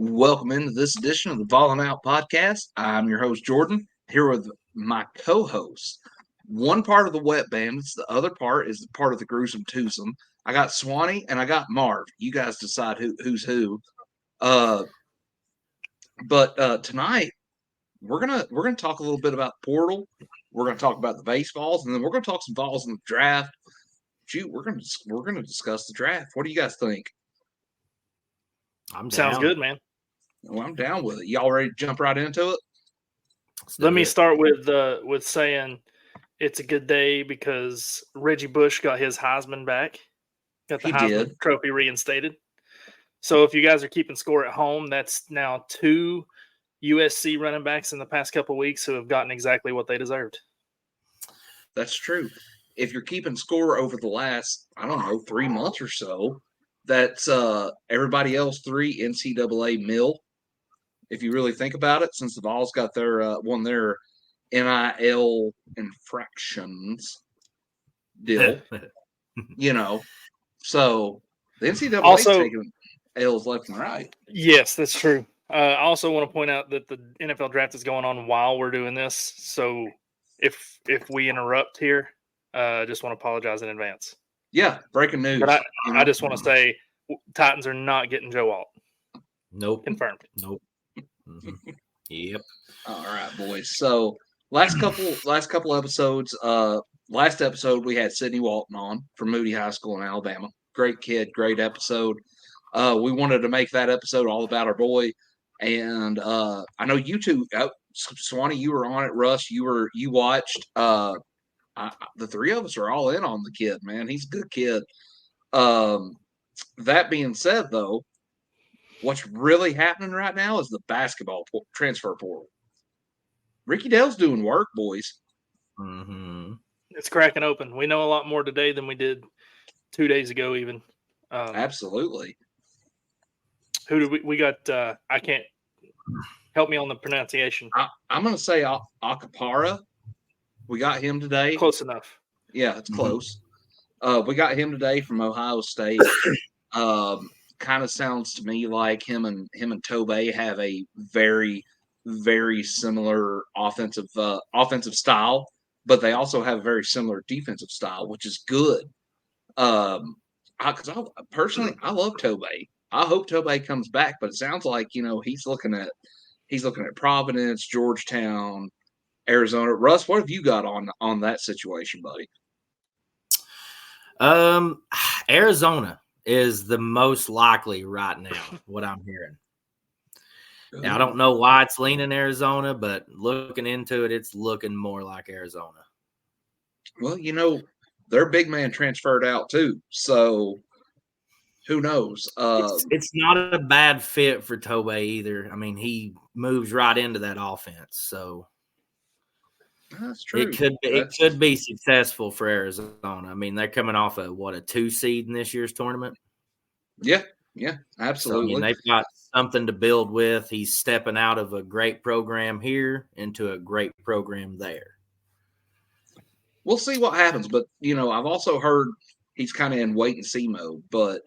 Welcome into this edition of the Falling Out Podcast. I'm your host, Jordan, here with my co-host. One part of the Wet Bandits, the other part is part of the Gruesome Twosome. I got Swanny and I got Marv. You guys decide who's who. But tonight we're gonna talk a little bit about the portal. We're gonna talk about the Basevols, and then we're gonna talk some Vols in the draft. Shoot, we're gonna discuss the draft. What do you guys think? I'm down. Sounds good, man. Well, I'm down with it. Y'all ready to jump right into it? Let me start with saying it's a good day because Reggie Bush got his Heisman back. Got the Heisman Trophy reinstated. So if you guys are keeping score at home, that's now 2 USC running backs in the past couple of weeks who have gotten exactly what they deserved. That's true. If you're keeping score over the last, 3 months or so, that's everybody else 3 NCAA mil. If you really think about it, since the Vols got their won their NIL infractions deal, so the NCAA is taking L's left and right. Yes, that's true. I also want to point out that the NFL draft is going on while we're doing this. So if we interrupt here, just want to apologize in advance. Yeah, breaking news. But I just want to say Titans are not getting Joe Alt. Nope. Confirmed. Nope. Mm-hmm. Yep. All right, boys. So last couple episodes. Last episode we had Sydney Walton on from Moody High School in Alabama. Great kid, great episode. We wanted to make that episode all about our boy, and I know you two, Swanny, you were on it. Russ, you watched. The three of us are all in on the kid, man. He's a good kid. That being said, though, what's really happening right now is the basketball transfer portal. Ricky Dell's doing work, boys. Mm-hmm. It's cracking open. We know a lot more today than we did 2 days ago, even. Absolutely. Who do we got? I can't help me on the pronunciation. I'm going to say Acapara. We got him today. Close enough. Yeah, it's close. We got him today from Ohio State. Kind of sounds to me like him and Tobey have a very, very similar offensive style, but they also have a very similar defensive style, which is good. Because I love Tobey. I hope Tobey comes back, but it sounds like he's looking at Providence, Georgetown, Arizona. Russ, what have you got on that situation, buddy? Arizona is the most likely right now, what I'm hearing. Now, I don't know why it's leaning Arizona, but looking into it, it's looking more like Arizona. Well, their big man transferred out too, so who knows? It's not a bad fit for Tobey either. I mean, he moves right into that offense, so that's true. It could be successful for Arizona. I mean, they're coming off a 2 seed in this year's tournament. Yeah, absolutely. So, they've got something to build with. He's stepping out of a great program here into a great program there. We'll see what happens, but I've also heard he's kind of in wait and see mode. But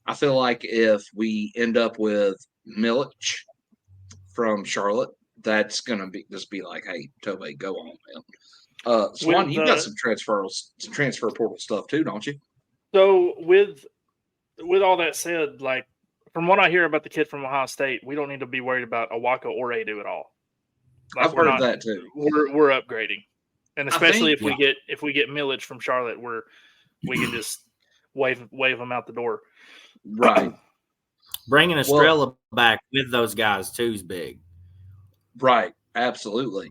I feel like if we end up with Milich from Charlotte, that's gonna be like, hey, Tobey, go on, man. Swan, you've got some transfer portal stuff too, don't you? So with all that said, like from what I hear about the kid from Ohio State, we don't need to be worried about Awaka or Adu at all. Like, I've heard that too. We're upgrading, and especially if we get Milich from Charlotte, we can just wave them out the door. Right. Bringing Estrella back with those guys too is big. Right, absolutely.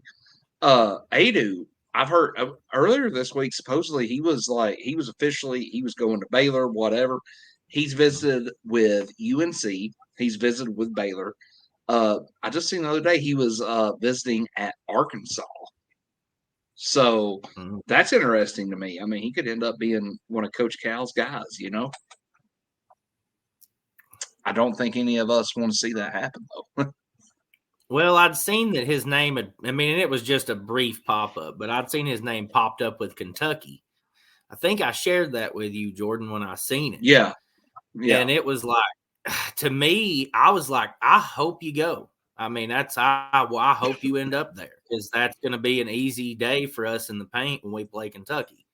Adu, I've heard earlier this week, supposedly he was going to Baylor, whatever. He's visited with UNC. He's visited with Baylor. I just seen the other day he was visiting at Arkansas. So that's interesting to me. I mean, he could end up being one of Coach Cal's guys, I don't think any of us want to see that happen, though. Well, I'd seen that his name it was just a brief pop-up, but I'd seen his name popped up with Kentucky. I think I shared that with you, Jordan, when I seen it. Yeah. And it was like, to me, I was like, I hope you go. I mean, I hope you end up there because that's going to be an easy day for us in the paint when we play Kentucky.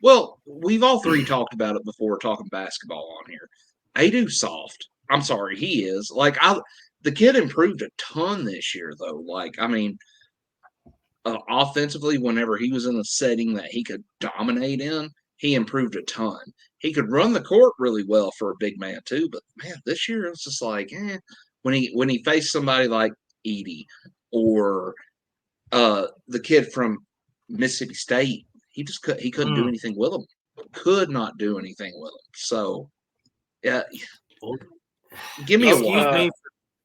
Well, we've all three talked about it before talking basketball on here. Adu's soft. I'm sorry, he is. Like, the kid improved a ton this year, though. Like, I mean, offensively, whenever he was in a setting that he could dominate in, he improved a ton. He could run the court really well for a big man too, but man, this year it's just like, when he faced somebody like Edie or the kid from Mississippi State, he couldn't do anything with him. Could not do anything with him. So, yeah, give me a while. Me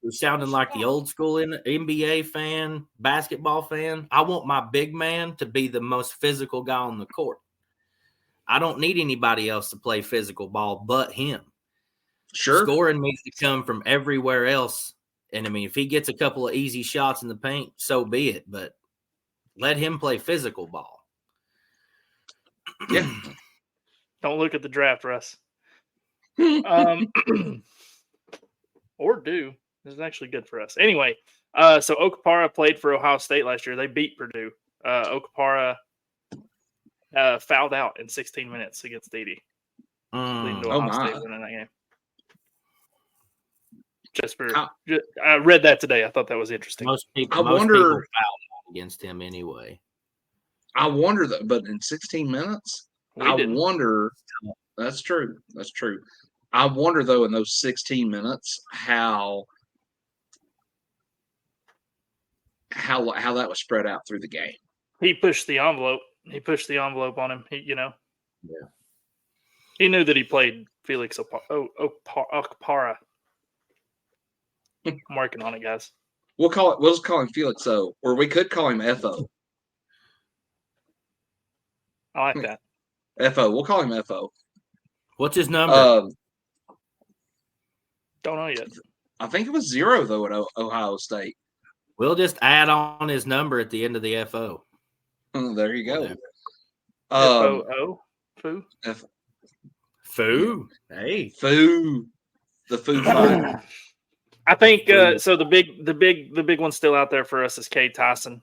for sounding like the old school NBA fan, basketball fan. I want my big man to be the most physical guy on the court. I don't need anybody else to play physical ball but him. Sure. Scoring needs to come from everywhere else. And, I mean, if he gets a couple of easy shots in the paint, so be it. But let him play physical ball. Yeah. Don't look at the draft, Russ. Or do. This is actually good for us. Anyway, so Okapara played for Ohio State last year. They beat Purdue. Okapara fouled out in 16 minutes against Edie. Leading to Ohio State winning that game. I read that today. I thought that was interesting. Most people fouled out against him anyway. I wonder that, but in 16 minutes, wonder. That's true. That's true. I wonder though, in those 16 minutes, how that was spread out through the game. He pushed the envelope. He pushed the envelope on him. Yeah. He knew that he played Felix Okpara. I'm working on it, guys. We'll just call him Felix O, or we could call him FO. I like that. FO. We'll call him FO. What's his number? Don't know yet. I think it was 0 though at Ohio State. We'll just add on his number at the end of the FO. There you go. FOO? Foo? Foo. Hey. Foo. The Foo Fighter. I think so. The big one still out there for us is Cade Tyson,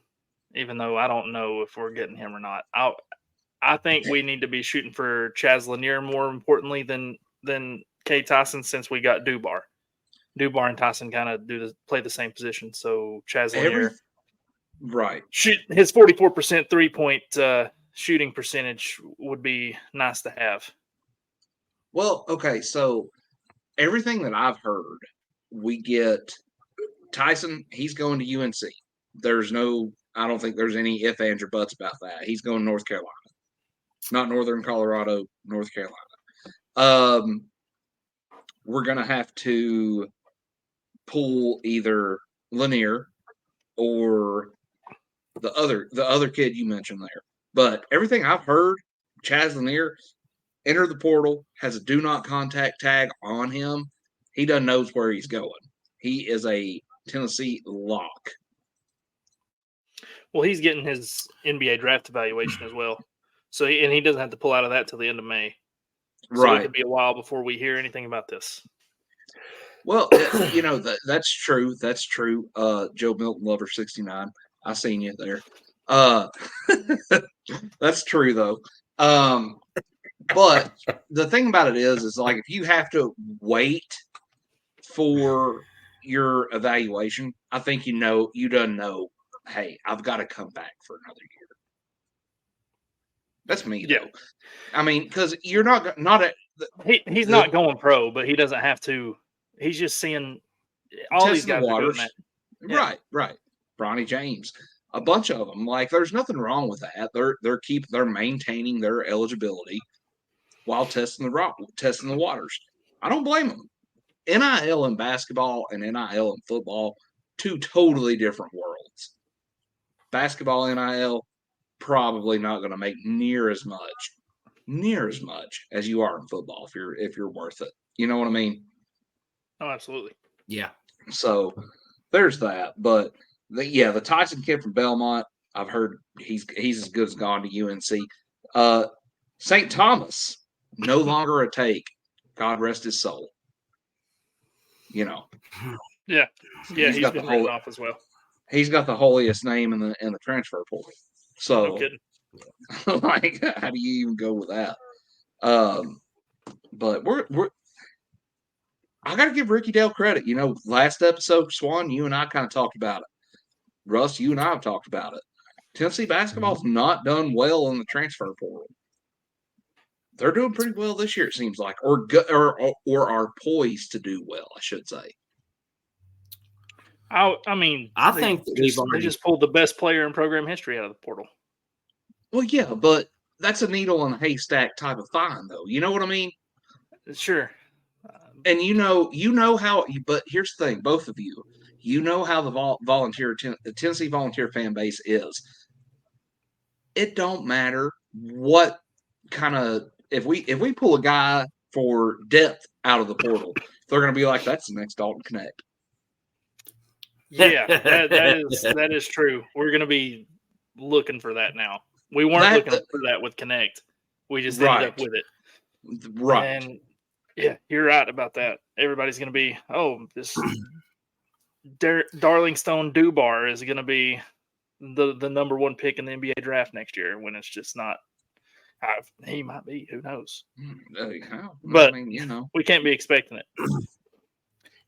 even though I don't know if we're getting him or not. I think we need to be shooting for Chaz Lanier more importantly than Cade Tyson, since we got Dubar. Dubar and Tyson kind of play the same position. So Chaz Lanier, right? Shoot his 44% 3-point shooting percentage would be nice to have. Well, okay, so everything that I've heard, we get Tyson. He's going to UNC. I don't think there's any ifs, ands, or buts about that. He's going to North Carolina, not Northern Colorado, North Carolina. We're going to have to pull either Lanier or the other kid you mentioned there. But everything I've heard, Chaz Lanier entered the portal, has a do not contact tag on him. He doesn't know where he's going. He is a Tennessee lock. Well, he's getting his NBA draft evaluation as well. So he doesn't have to pull out of that till the end of May. So right. It could be a while before we hear anything about this. Well, that's true. That's true. Joe Milton Lover 69. I seen you there. That's true though. But the thing about it is like if you have to wait for your evaluation, I think you don't know. Hey, I've got to come back for another year. That's me. Yeah. Though. I mean, because you're he's not going pro, but he doesn't have to. He's just seeing all these guys are doing that. Yeah. Right. Bronny James, a bunch of them. Like, there's nothing wrong with that. They're maintaining their eligibility while testing the waters. I don't blame them. NIL in basketball and NIL in football, two totally different worlds. Basketball NIL probably not going to make near as much as you are in football if you're worth it. You know what I mean? Oh, absolutely. Yeah. So there's that. But the Tyson kid from Belmont, I've heard he's as good as gone to UNC. St. Thomas, no longer a take. God rest his soul. you know. Yeah, he's got been the written off as well. He's got the holiest name in the transfer portal. So, No kidding. like, how do you even go with that? But we're. I got to give Ricky Dale credit. You know, last episode, Swan, you and I kind of talked about it. Russ, you and I have talked about it. Tennessee basketball's not done well in the transfer portal. They're doing pretty well this year, it seems like, or are poised to do well, I should say. I mean, I think they just pulled the best player in program history out of the portal. Well, yeah, but that's a needle in a haystack type of find, though. You know what I mean? Sure. And you know how. But here's the thing, both of you, you know how the Tennessee Volunteer fan base is. It don't matter what kind of if we pull a guy for depth out of the portal, they're going to be like, that's the next Dalton Connect. Yeah, that is true. We're going to be looking for that now. We weren't looking for that with Connect. We just ended up with it. Right. And yeah, you're right about that. Everybody's going to be, this Darlingstone Dubar is going to be the number one pick in the NBA draft next year, when it's just not. He might be. Who knows? But I mean, you know, we can't be expecting it.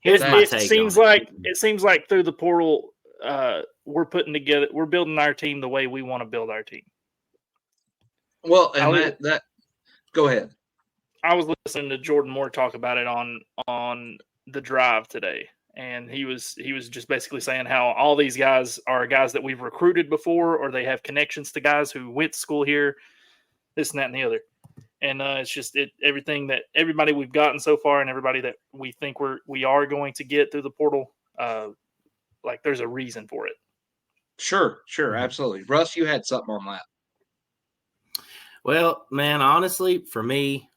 Here's my take. It seems like through the portal, we're building our team the way we want to build our team. Well, and that go ahead. I was listening to Jordan Moore talk about it on the drive today, and he was just basically saying how all these guys are guys that we've recruited before, or they have connections to guys who went to school here, this and that and the other. And it's just everything that everybody we've gotten so far, and everybody that we think we are going to get through the portal, like there's a reason for it. Sure, absolutely. Russ, you had something on that. Well, man, honestly, for me,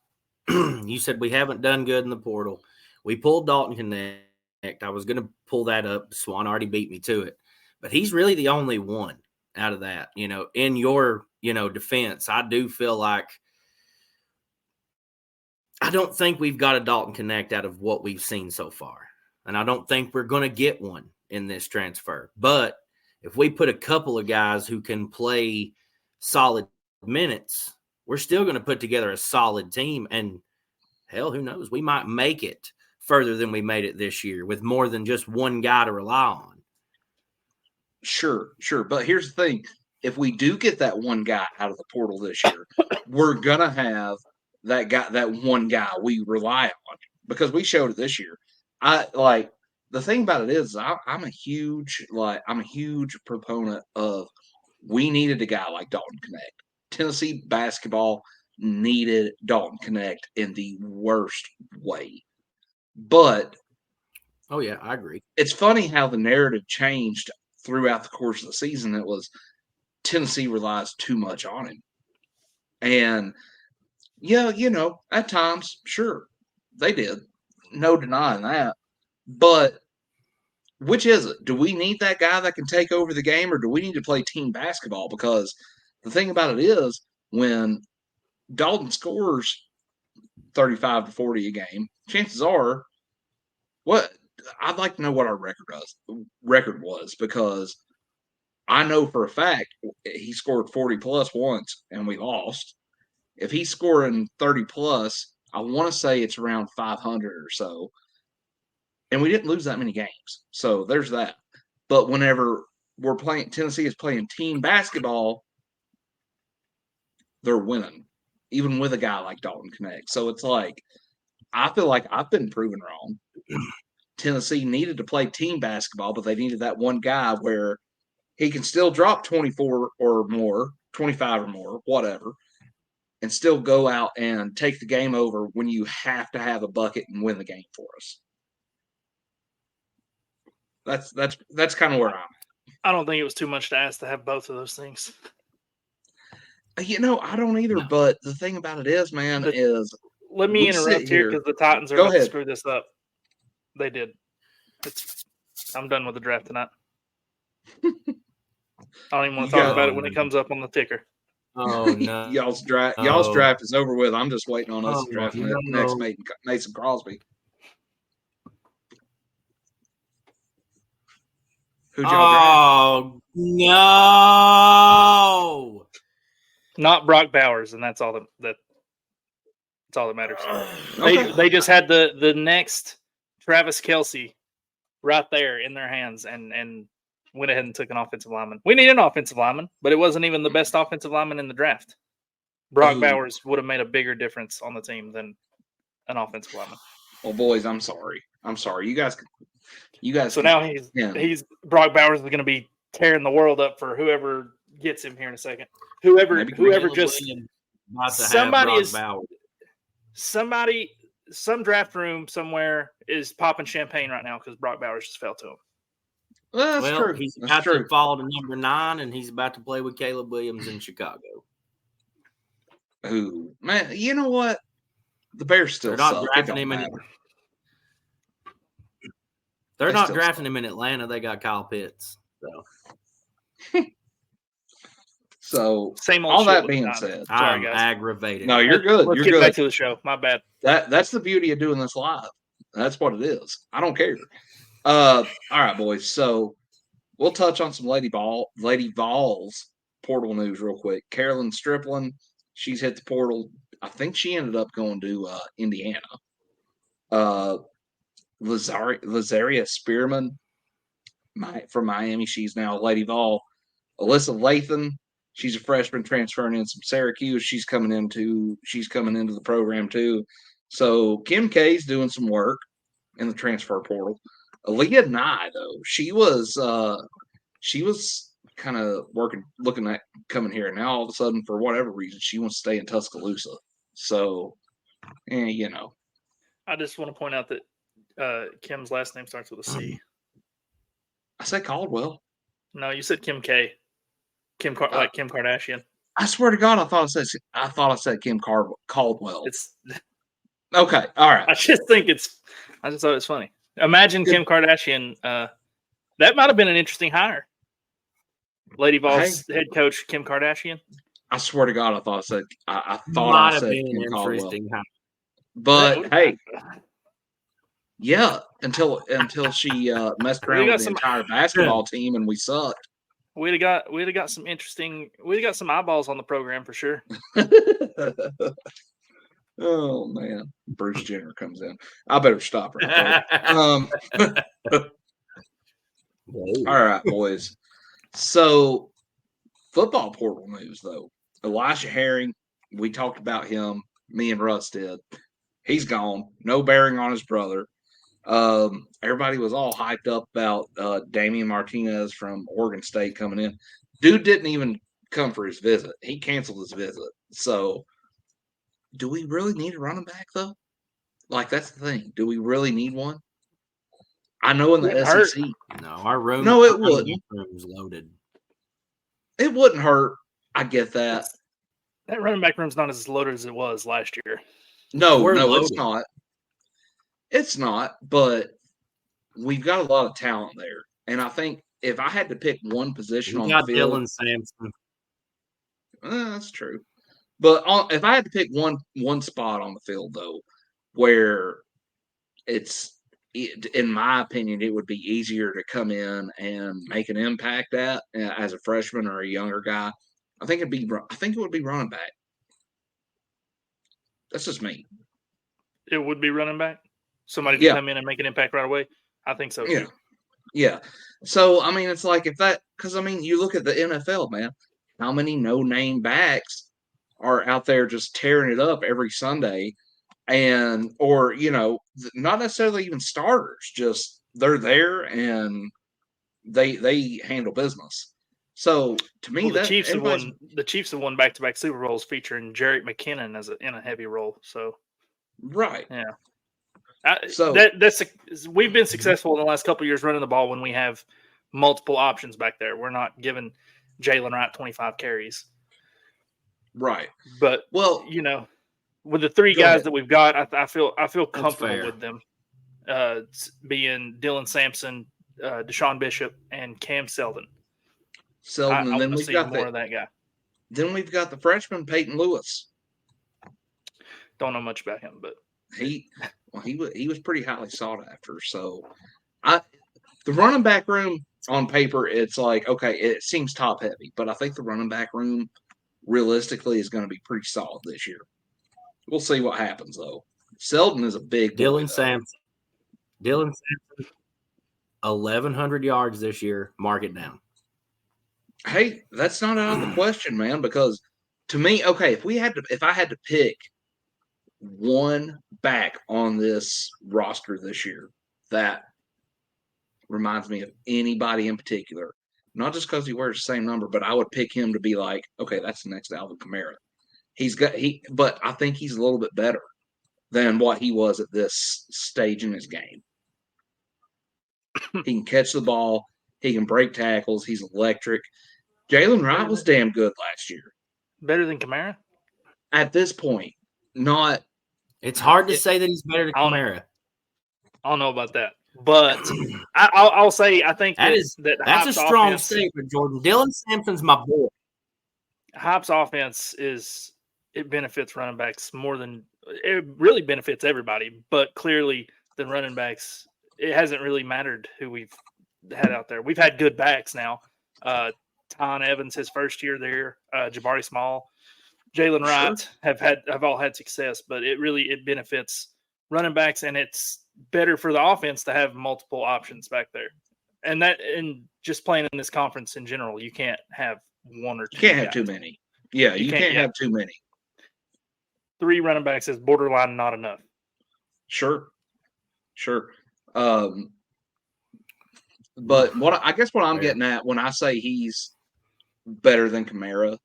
you said we haven't done good in the portal. We pulled Dalton Connect. I was going to pull that up. Swan already beat me to it. But he's really the only one out of that. You know, in your, defense, I do feel like I don't think we've got a Dalton Connect out of what we've seen so far. And I don't think we're going to get one in this transfer. But if we put a couple of guys who can play solid minutes, we're still going to put together a solid team. And hell, who knows? We might make it further than we made it this year with more than just one guy to rely on. Sure. But here's the thing. If we do get that one guy out of the portal this year, we're going to have that one guy we rely on, because we showed it this year. The thing about it is I'm a huge proponent of, we needed a guy like Dalton Connect. Tennessee basketball needed Dalton Connect in the worst way. But oh yeah, I agree. It's funny how the narrative changed throughout the course of the season. It was Tennessee relies too much on him. And yeah, at times, sure, they did. No denying that. But which is it? Do we need that guy that can take over the game, or do we need to play team basketball? Because the thing about it is, when Dalton scores 35 to 40 a game, chances are, I'd like to know what our record was, because I know for a fact he scored 40 plus once and we lost. If he's scoring 30 plus, I want to say it's around 500 or so. And we didn't lose that many games. So there's that. But whenever Tennessee is playing team basketball, they're winning, even with a guy like Dalton Connect. So it's like, I feel like I've been proven wrong. Tennessee needed to play team basketball, but they needed that one guy where he can still drop 24 or more, 25 or more, whatever, and still go out and take the game over when you have to have a bucket and win the game for us. That's kind of where I'm at. I don't think it was too much to ask to have both of those things. I don't either. No. But the thing about it is, man, let me interrupt here because the Titans are about to screw this up. They did. I'm done with the draft tonight. I don't even want to talk about it when it comes up on the ticker. Oh no! Y'all's draft is over with. I'm just waiting on us to draft next Mason Crosby. Who'd y'all draft? No. Not Brock Bowers, and that's all that's all that matters. Okay. They just had the next Travis Kelce right there in their hands and went ahead and took an offensive lineman. We need an offensive lineman, but it wasn't even the best offensive lineman in the draft. Brock Bowers would have made a bigger difference on the team than an offensive lineman. Well, boys, I'm sorry. You guys. So now he's Brock Bowers is going to be tearing the world up for whoever gets him here in a second. Whoever just some draft room somewhere is popping champagne right now because Brock Bowers just fell to him. Well, that's true. He's about to fall to number 9, and he's about to play with Caleb Williams in Chicago. Who, man, you know what? The Bears still suck. They're not drafting him in Atlanta. They got Kyle Pitts. So same old all that being said, I'm aggravated. No, you're good. Let's you're get good. back to the show. My bad. That's the beauty of doing this live. That's what it is. I don't care. All right, boys. So we'll touch on some Lady Vols portal news real quick. Carolyn Stripling, she's hit the portal. I think she ended up going to Indiana. Lazaria Spearman from Miami. She's now a Lady Vol. Alyssa Lathan, she's a freshman transferring in from Syracuse. She's coming into the program too. So Kim K's doing some work in the transfer portal. Aaliyah Nye, though, she was kind of looking at coming here. And now all of a sudden, for whatever reason, she wants to stay in Tuscaloosa. So, you know. I just want to point out that Kim's last name starts with a C. I said Caldwell. No, you said Kim K. Kim Kardashian. I swear to God, I thought I said Kim Caldwell. It's okay. All right. I just thought it was funny. Imagine Kim Kardashian. That might have been an interesting hire. Lady Vols head coach Kim Kardashian. I swear to God, I said Kim Caldwell. But hey, yeah, until she messed around with the entire basketball team and we sucked. We'd have got some eyeballs on the program for sure. Oh man, Bruce Jenner comes in. I better stop right there. All right, boys. So football portal news though. Elisha Herring, we talked about him. Me and Russ did. He's gone. No bearing on his brother. Everybody was all hyped up about Damian Martinez from Oregon State coming in. Dude didn't even come for his visit. He canceled his visit. So do we really need a running back though? Like, that's the thing. Do we really need one? I know in the SEC. No, our room. No, it wouldn't. Room's loaded. It wouldn't hurt. I get that. That running back room's not as loaded as it was last year. No, it's not. It's not, but we've got a lot of talent there. And I think if I had to pick one position on the field. Dylan Sampson. That's true. But if I had to pick one spot on the field, though, where in my opinion, it would be easier to come in and make an impact at as a freshman or a younger guy, I think it would be running back. That's just me. It would be running back? Somebody to come in and make an impact right away? I think so, too. Yeah. So, I mean, it's like because, I mean, you look at the NFL, man, how many no-name backs are out there just tearing it up every Sunday or, you know, not necessarily even starters, just they're there and they handle business. So to me, the Chiefs have won back-to-back Super Bowls featuring Jerick McKinnon in a heavy role. So right, yeah. We've been successful in the last couple of years running the ball when we have multiple options back there. We're not giving Jalen Wright 25 carries, right? But you know, with the three guys that we've got, I feel comfortable with them. Being Dylan Sampson, Deshaun Bishop, and Cam Seldon. And then we've got more of that guy. Then we've got the freshman Peyton Lewis. Don't know much about him, but he was pretty highly sought after. So the running back room, on paper, it's like, okay, it seems top heavy, but I think the running back room realistically is going to be pretty solid this year. We'll see what happens though. Selden is a big boy. Dylan Sampson, 1,100 yards this year. Mark it down. Hey, that's not out of the question, man. Because to me, okay, if I had to pick one back on this roster this year that reminds me of anybody in particular, not just because he wears the same number, but I would pick him to be like, okay, that's the next Alvin Kamara. But I think he's a little bit better than what he was at this stage in his game. He can catch the ball. He can break tackles. He's electric. Jalen Wright was damn good last year. Better than Kamara? At this point, not. It's hard to say that he's better than Kamara. I don't know about that. But I'll say I think that's a strong statement, Jordan. Dylan Sampson's my boy. Hop's offense it benefits running backs more than it really benefits everybody, but clearly the running backs, it hasn't really mattered who we've had out there. We've had good backs now. Tyron Evans, his first year there, Jabari Small, Jalen Wright have all had success, but it benefits running backs, and it's better for the offense to have multiple options back there. And just playing in this conference in general, you can't have one or two. You can't have too many. Yeah, you can't have too many. 3 running backs is borderline not enough. Sure. But what I'm getting at when I say he's better than Kamara,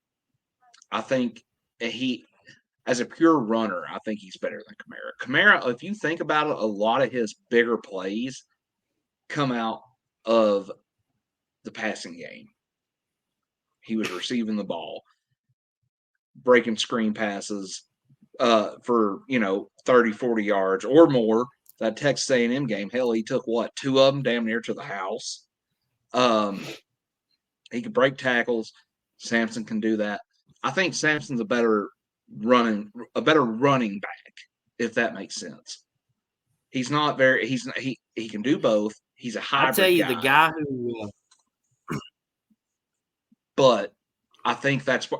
I think as a pure runner, I think he's better than Kamara. Kamara, if you think about it, a lot of his bigger plays come out of the passing game. He was receiving the ball, breaking screen passes for 30, 40 yards or more. That Texas A&M game, hell, he took 2 of them damn near to the house. He can break tackles. Sampson can do that. I think Sampson's a better running back, if that makes sense. He can do both. He's a hybrid. I'll tell you, the guy who. But I think that's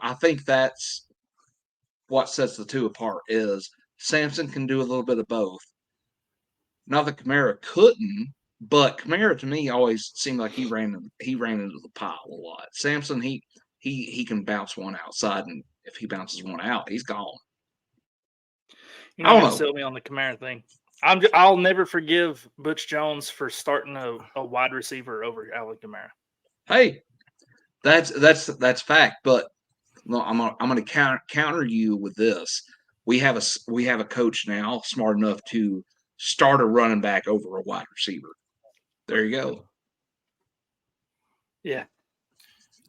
what sets the two apart is Sampson can do a little bit of both. Not that Kamara couldn't, but Kamara to me always seemed like he ran into the pile a lot. Sampson, he can bounce one outside, and if he bounces one out, he's gone. You're not going to sell me on the Kamara thing. I'll never forgive Butch Jones for starting a wide receiver over Alvin Kamara. Hey, that's fact. But no, I'm going to counter you with this. We have a coach now smart enough to start a running back over a wide receiver. There you go. Yeah.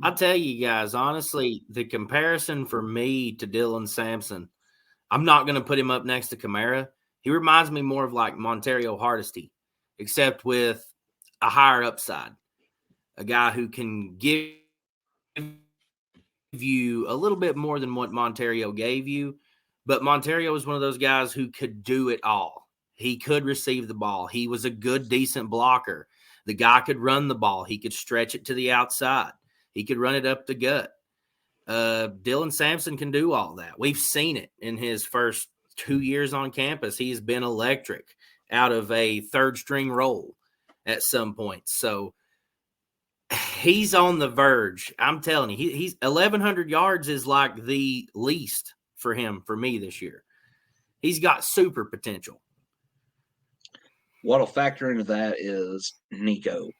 I'll tell you guys, honestly, the comparison for me to Dylan Sampson, I'm not going to put him up next to Kamara. He reminds me more of like Montario Hardesty, except with a higher upside. A guy who can give you a little bit more than what Montario gave you. But Montario was one of those guys who could do it all. He could receive the ball. He was a good, decent blocker. The guy could run the ball. He could stretch it to the outside. He could run it up the gut. Dylan Sampson can do all that. We've seen it in his first 2 years on campus. He's been electric out of a third-string role at some point. So he's on the verge. I'm telling you, he's 1,100 yards is like the least for him, for me this year. He's got super potential. What'll factor into that is Nico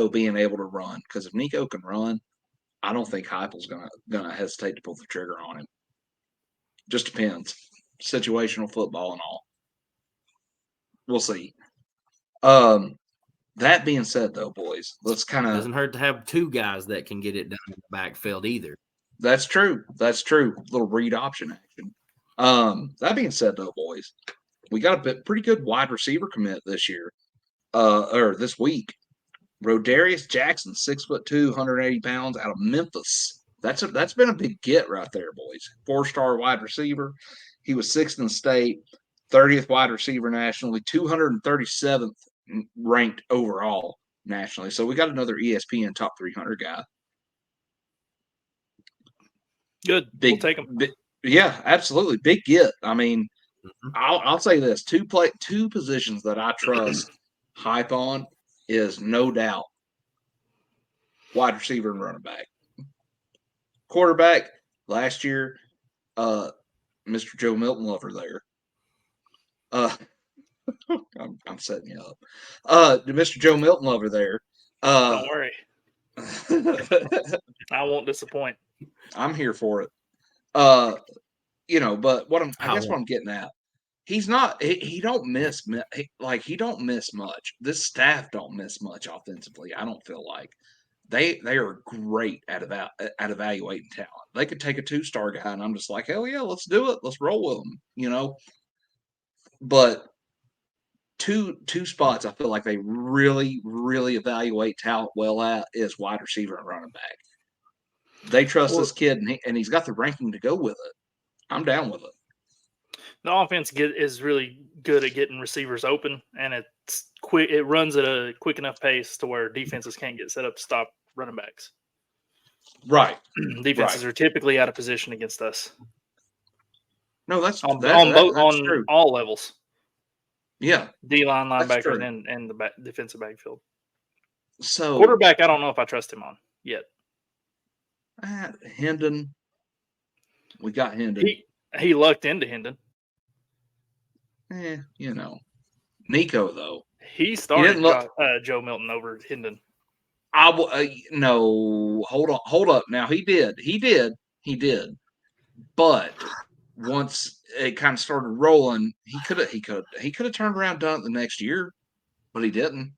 being able to run. Because if Nico can run, I don't think Heupel's gonna hesitate to pull the trigger on him. Just depends. Situational football and all. We'll see. That being said, though, boys, let's kind of doesn't hurt to have 2 guys that can get it done in the backfield either. That's true. Little read option action. That being said, though, boys, we got a pretty good wide receiver commit this year, or this week. Rodarius Jackson, 6'2", 180 pounds, out of Memphis. That's been a big get right there, boys. 4-star wide receiver. He was 6th in the state, 30th wide receiver nationally, 237th ranked overall. nationally. So we got another ESPN top 300 guy. Good. We'll take him. Yeah, absolutely. Big get. I mean, I'll say this: two positions that I trust hype on is no doubt wide receiver and running back. Quarterback last year, Mr. Joe Milton Lover there. I'm setting you up. Mr. Joe Milton Lover there. Don't worry. I won't disappoint. I'm here for it. But what I'm getting at, he's not. He don't miss he don't miss much. This staff don't miss much offensively. I don't feel like they are great at evaluating talent. They could take a 2-star guy, and I'm just like, hell yeah, let's do it. Let's roll with them. But two spots I feel like they really, really evaluate talent well at is wide receiver and running back. They trust this kid, and he's got the ranking to go with it. I'm down with it. The offense is really good at getting receivers open, and it's quick. It runs at a quick enough pace to where defenses can't get set up to stop running backs. Right. Defenses are typically out of position against us. No, that's on true. All levels. Yeah, D-line, linebacker, and the defensive backfield. So quarterback, I don't know if I trust him on yet. Hendon, we got Hendon. He lucked into Hendon. Nico though. He started Joe Milton over Hendon. No, hold up. Now he did. But once it kind of started rolling, he could have turned around and done it the next year, but he didn't.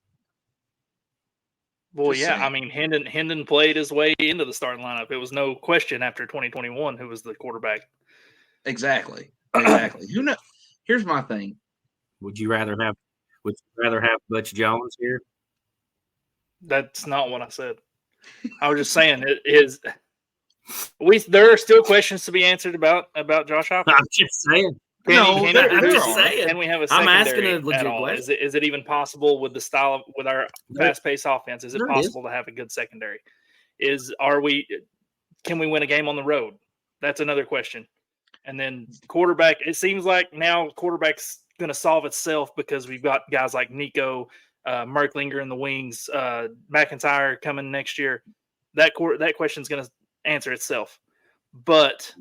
Well, I mean, Hendon played his way into the starting lineup. It was no question after 2021 who was the quarterback. Exactly. Who knows? Here's my thing. Would you rather have Butch Jones here? That's not what I said. I was just saying there are still questions to be answered about Josh Heupel. I'm just saying. Can we have a secondary? I'm asking a legit question. Is it even possible with the style with our fast-paced offense? Is it possible to have a good secondary? Can we win a game on the road? That's another question. And then quarterback. It seems like now quarterback's going to solve itself because we've got guys like Nico, Merklinger in the wings, McIntyre coming next year. That question is going to answer itself. But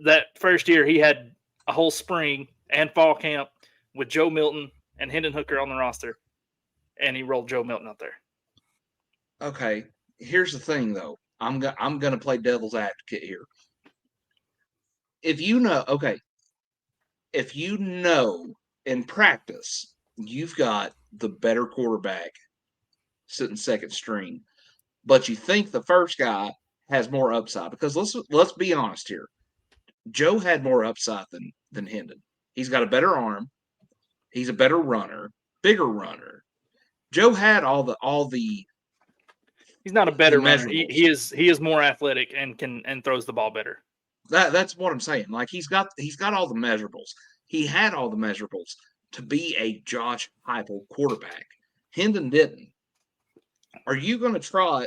that first year, he had a whole spring and fall camp with Joe Milton and Hendon Hooker on the roster, and he rolled Joe Milton out there. Okay, here's the thing, though. I'm going to play devil's advocate here. If you know in practice you've got the better quarterback sitting second string, but you think the first guy has more upside, because let's be honest here. Joe had more upside than Hendon. He's got a better arm. He's a better runner, bigger runner. Joe had all the. He's not a better runner. He is more athletic and throws the ball better. That's what I'm saying. Like he's got all the measurables. He had all the measurables to be a Josh Heupel quarterback. Hendon didn't. Are you going to trot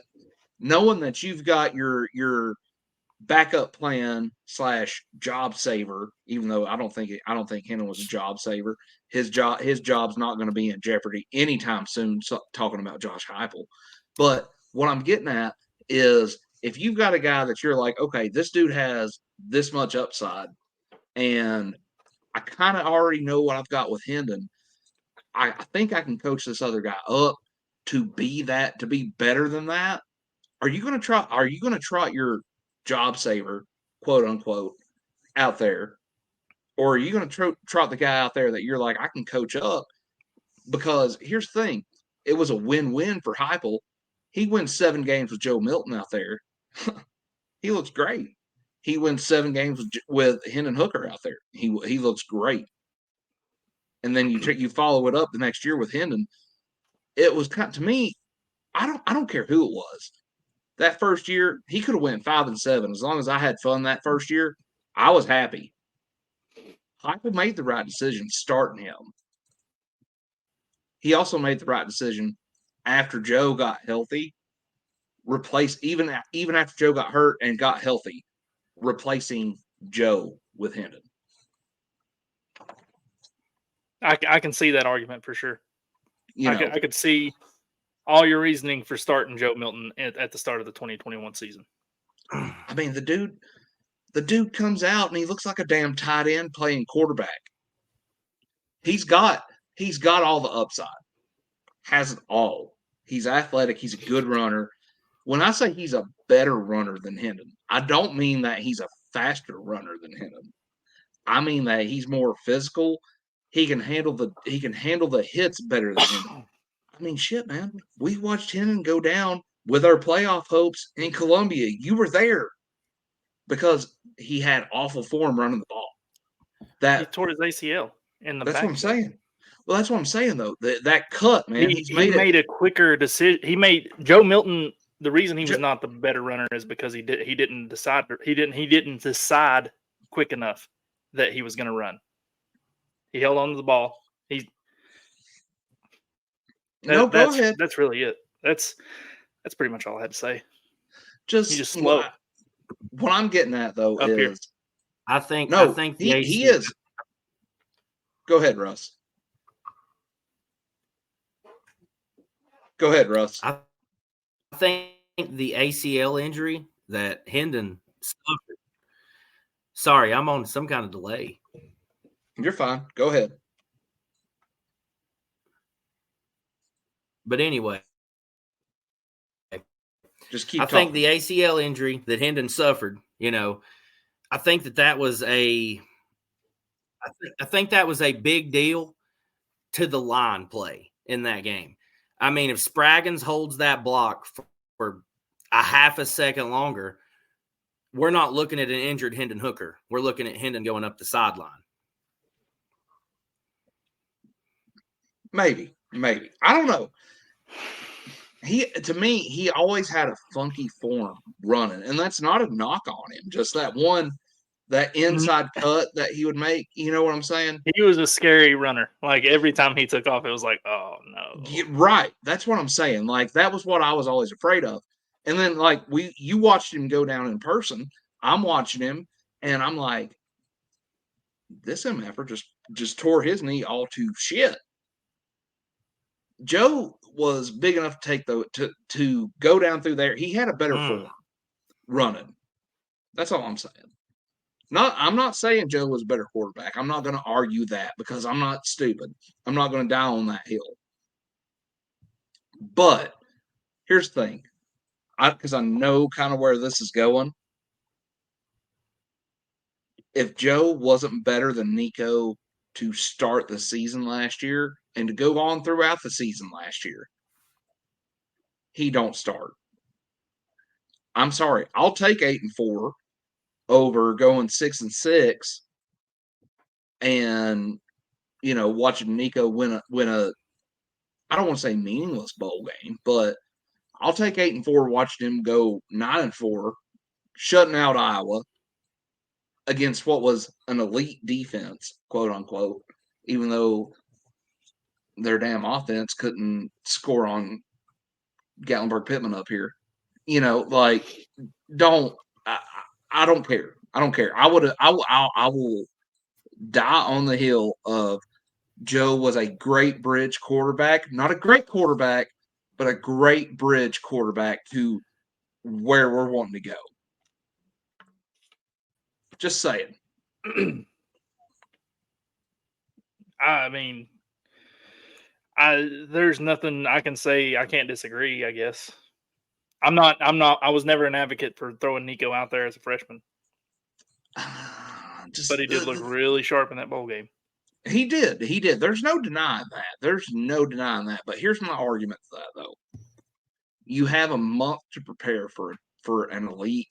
knowing that you've got your backup plan / job saver? Even though I don't think Hendon was a job saver. His job's not going to be in jeopardy anytime soon. So, talking about Josh Heupel, but what I'm getting at is if you've got a guy that you're like, okay, this dude has this much upside, and I kind of already know what I've got with Hendon. I think I can coach this other guy up to be better than that. Are you going to trot your job saver, quote unquote, out there, or are you going to trot the guy out there that you're like, I can coach up? Because here's the thing, it was a win-win for Heupel. He wins 7 games with Joe Milton out there. He looks great. He wins 7 games with Hendon Hooker out there. He looks great. And then you follow it up the next year with Hendon. It was kind of, to me, I don't care who it was. That first year, he could have went 5-7. As long as I had fun that first year, I was happy. Heupel made the right decision starting him. He also made the right decision after Joe got healthy, even after Joe got hurt and got healthy, replacing Joe with Hendon. I can see that argument for sure. I could see all your reasoning for starting Joe Milton at the start of the 2021 season. I mean, the dude comes out and he looks like a damn tight end playing quarterback. He's got all the upside. Has it all. He's athletic. He's a good runner. When I say he's a better runner than Hendon, I don't mean that he's a faster runner than Hendon. I mean that he's more physical. He can handle the hits better than Hendon. I mean, shit, man. We watched Hendon go down with our playoff hopes in Columbia. You were there because he had awful form running the ball. He tore his ACL in the back. That's what I'm saying. Well, that's what I'm saying, though. That cut, man. He made a quicker decision. He made Joe Milton. The reason he was not the better runner is because he didn't decide quick enough that he was going to run. He held on to the ball. Go ahead. That's really it. That's pretty much all I had to say. Just slow. What I'm getting at though Up is, here. I think he is. Go ahead, Russ. Go ahead, Russ. I think the ACL injury that Hendon suffered. Sorry, I'm on some kind of delay. You're fine. Go ahead. But anyway, just keep. I think the ACL injury that Hendon suffered, I think that was I think that was a big deal to the line play in that game. I mean, if Spraggins holds that block for a half a second longer, we're not looking at an injured Hendon Hooker. We're looking at Hendon going up the sideline. Maybe. I don't know. To me, he always had a funky form running, and that's not a knock on him. Just that inside cut that he would make. You know what I'm saying? He was a scary runner. Like every time he took off, it was like, oh no. Right. That's what I'm saying. Like that was what I was always afraid of. And then like you watched him go down in person. I'm watching him, and I'm like, this MFer just tore his knee all to shit. Joe was big enough to go down through there. He had a better form running. That's all I'm saying. I'm not saying Joe was a better quarterback. I'm not going to argue that because I'm not stupid. I'm not going to die on that hill. But here's the thing. Because I know kind of where this is going. If Joe wasn't better than Nico to start the season last year and to go on throughout the season last year, he don't start. I'm sorry. I'll take 8-4 over going 6-6 and watching Nico win a I don't want to say meaningless bowl game, but I'll take 8-4 watching him go 9-4, shutting out Iowa against what was an elite defense, quote unquote, even though their damn offense couldn't score on Gatlinburg Pittman up here. I don't care. I don't care. I will die on the hill of Joe was a great bridge quarterback, not a great quarterback, but a great bridge quarterback to where we're wanting to go. Just saying. I mean, there's nothing I can say. I can't disagree, I guess. I was never an advocate for throwing Nico out there as a freshman. But he did look really sharp in that bowl game. He did. There's no denying that. But here's my argument to that, though. You have a month to prepare for an elite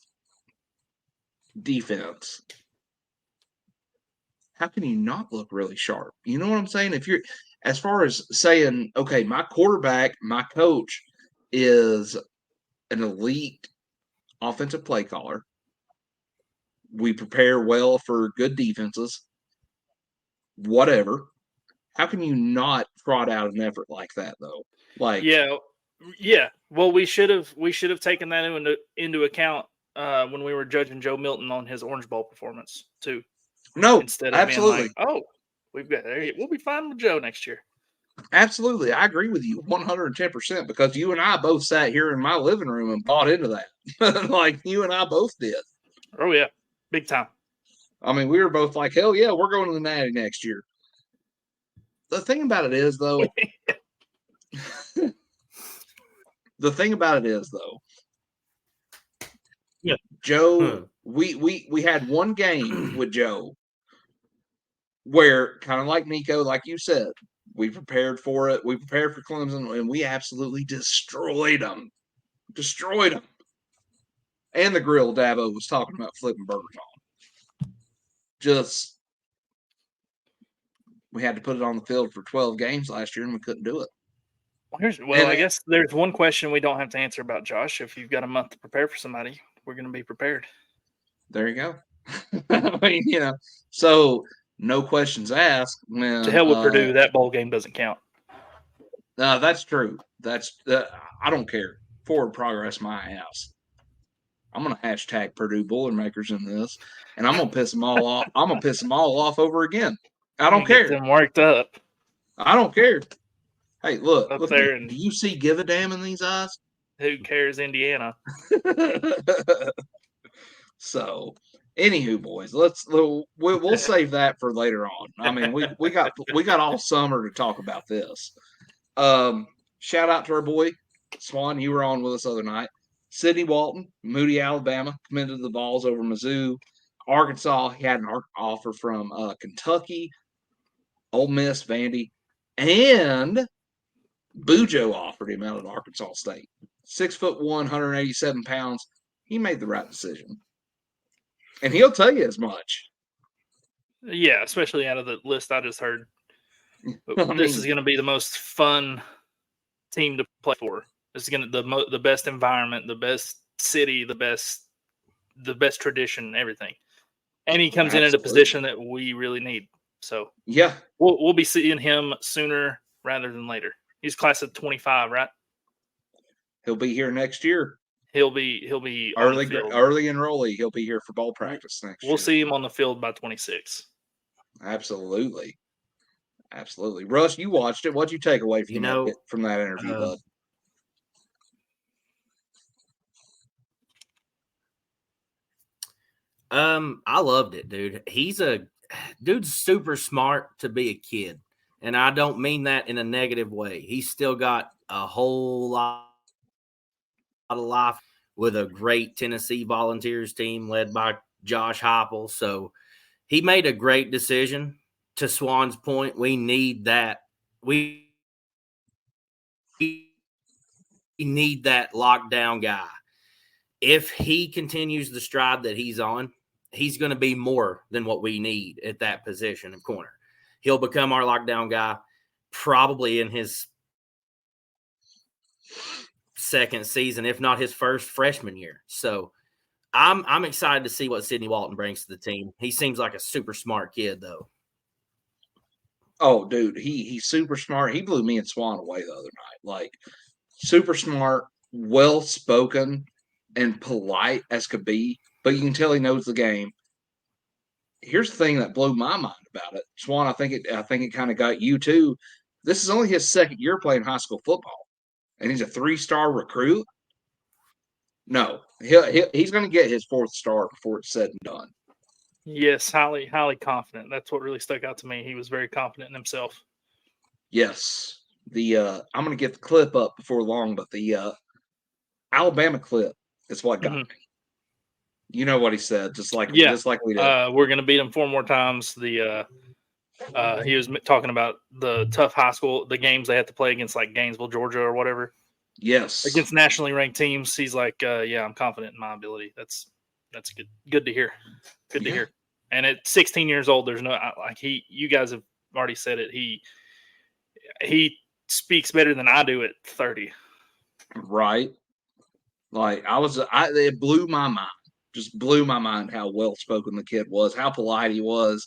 defense. How can you not look really sharp? You know what I'm saying? If you're, as far as saying, okay, my quarterback, my coach is an elite offensive play caller. We prepare well for good defenses. Whatever. How can you not trot out an effort like that, though? Like, yeah, Yeah. Well, we should have taken that into account when we were judging Joe Milton on his Orange Bowl performance too. No, Instead of absolutely. being like, "Oh, we'll be fine with Joe next year." Absolutely. I agree with you 110% because you and I both sat here in my living room and bought into that. Like you and I both did. Oh, yeah. Big time. I mean, we were both like, hell yeah, we're going to the Natty next year. The thing about it is, though, Yeah. Joe, we had one game with Joe where, kind of like Nico, like you said, we prepared for it. We prepared for Clemson, and we absolutely destroyed them. And the grill Dabo was talking about flipping burgers on. Just, we had to put it on the field for 12 games last year, and we couldn't do it. I guess there's one question we don't have to answer about Josh. If you've got a month to prepare for somebody, we're going to be prepared. There you go. I mean, so no questions asked. When, to hell with Purdue, that bowl game doesn't count. That's true. I don't care. Forward progress, my ass. I'm gonna hashtag Purdue Boilermakers in this, and I'm gonna piss them all off. I'm gonna piss them all off over again. I don't care. Get them worked up. I don't care. Hey, look there. Do you see give a damn in these eyes? Who cares, Indiana? So, anywho, boys, we'll save that for later on. I mean, we got all summer to talk about this. Shout out to our boy Swan. You were on with us the other night. Sidney Walton, Moody, Alabama, committed to the Vols over Mizzou. Arkansas, he had an offer from Kentucky, Ole Miss, Vandy, and Bujo offered him out at Arkansas State. 6'1", 187 pounds. He made the right decision. And he'll tell you as much. Yeah, especially out of the list I just heard. This is going to be the most fun team to play for. This is going to the best environment, the best city, the best tradition, everything. And he comes in at a position that we really need. So yeah, we'll be seeing him sooner rather than later. He's class of 25, right? He'll be here next year. He'll be early enrollee. He'll be here for ball practice next year. We'll see him on the field by 26. Absolutely. Russ, you watched it. What'd you take away from that interview, bud? I loved it, dude. Dude's super smart to be a kid. And I don't mean that in a negative way. He's still got a whole lot of life with a great Tennessee Volunteers team led by Josh Heupel. So he made a great decision. To Swan's point, we need that. We need that lockdown guy. If he continues the stride that he's on, he's going to be more than what we need at that position of corner. He'll become our lockdown guy probably in his second season, if not his first freshman year. So I'm excited to see what Sidney Walton brings to the team. He seems like a super smart kid, though. Oh, dude, he's super smart. He blew me and Swan away the other night. Like, super smart, well-spoken, and polite as could be, but you can tell he knows the game. Here's the thing that blew my mind about it, Swan. I think it kind of got you too. This is only his second year playing high school football, and he's a 3-star recruit. No, he's going to get his 4th star before it's said and done. Yes, highly confident. That's what really stuck out to me. He was very confident in himself. Yes, I'm going to get the clip up before long, but the Alabama clip is what got me. You know what he said, just like we did. We're going to beat them 4 more times. He was talking about the tough high school, the games they have to play against, like Gainesville, Georgia, or whatever. Yes, against nationally ranked teams. He's like, I'm confident in my ability. That's good to hear. Good to hear. And at 16 years old, there's no you guys have already said it. He speaks better than I do at 30. Right. Like it blew my mind. Just blew my mind how well spoken the kid was, how polite he was,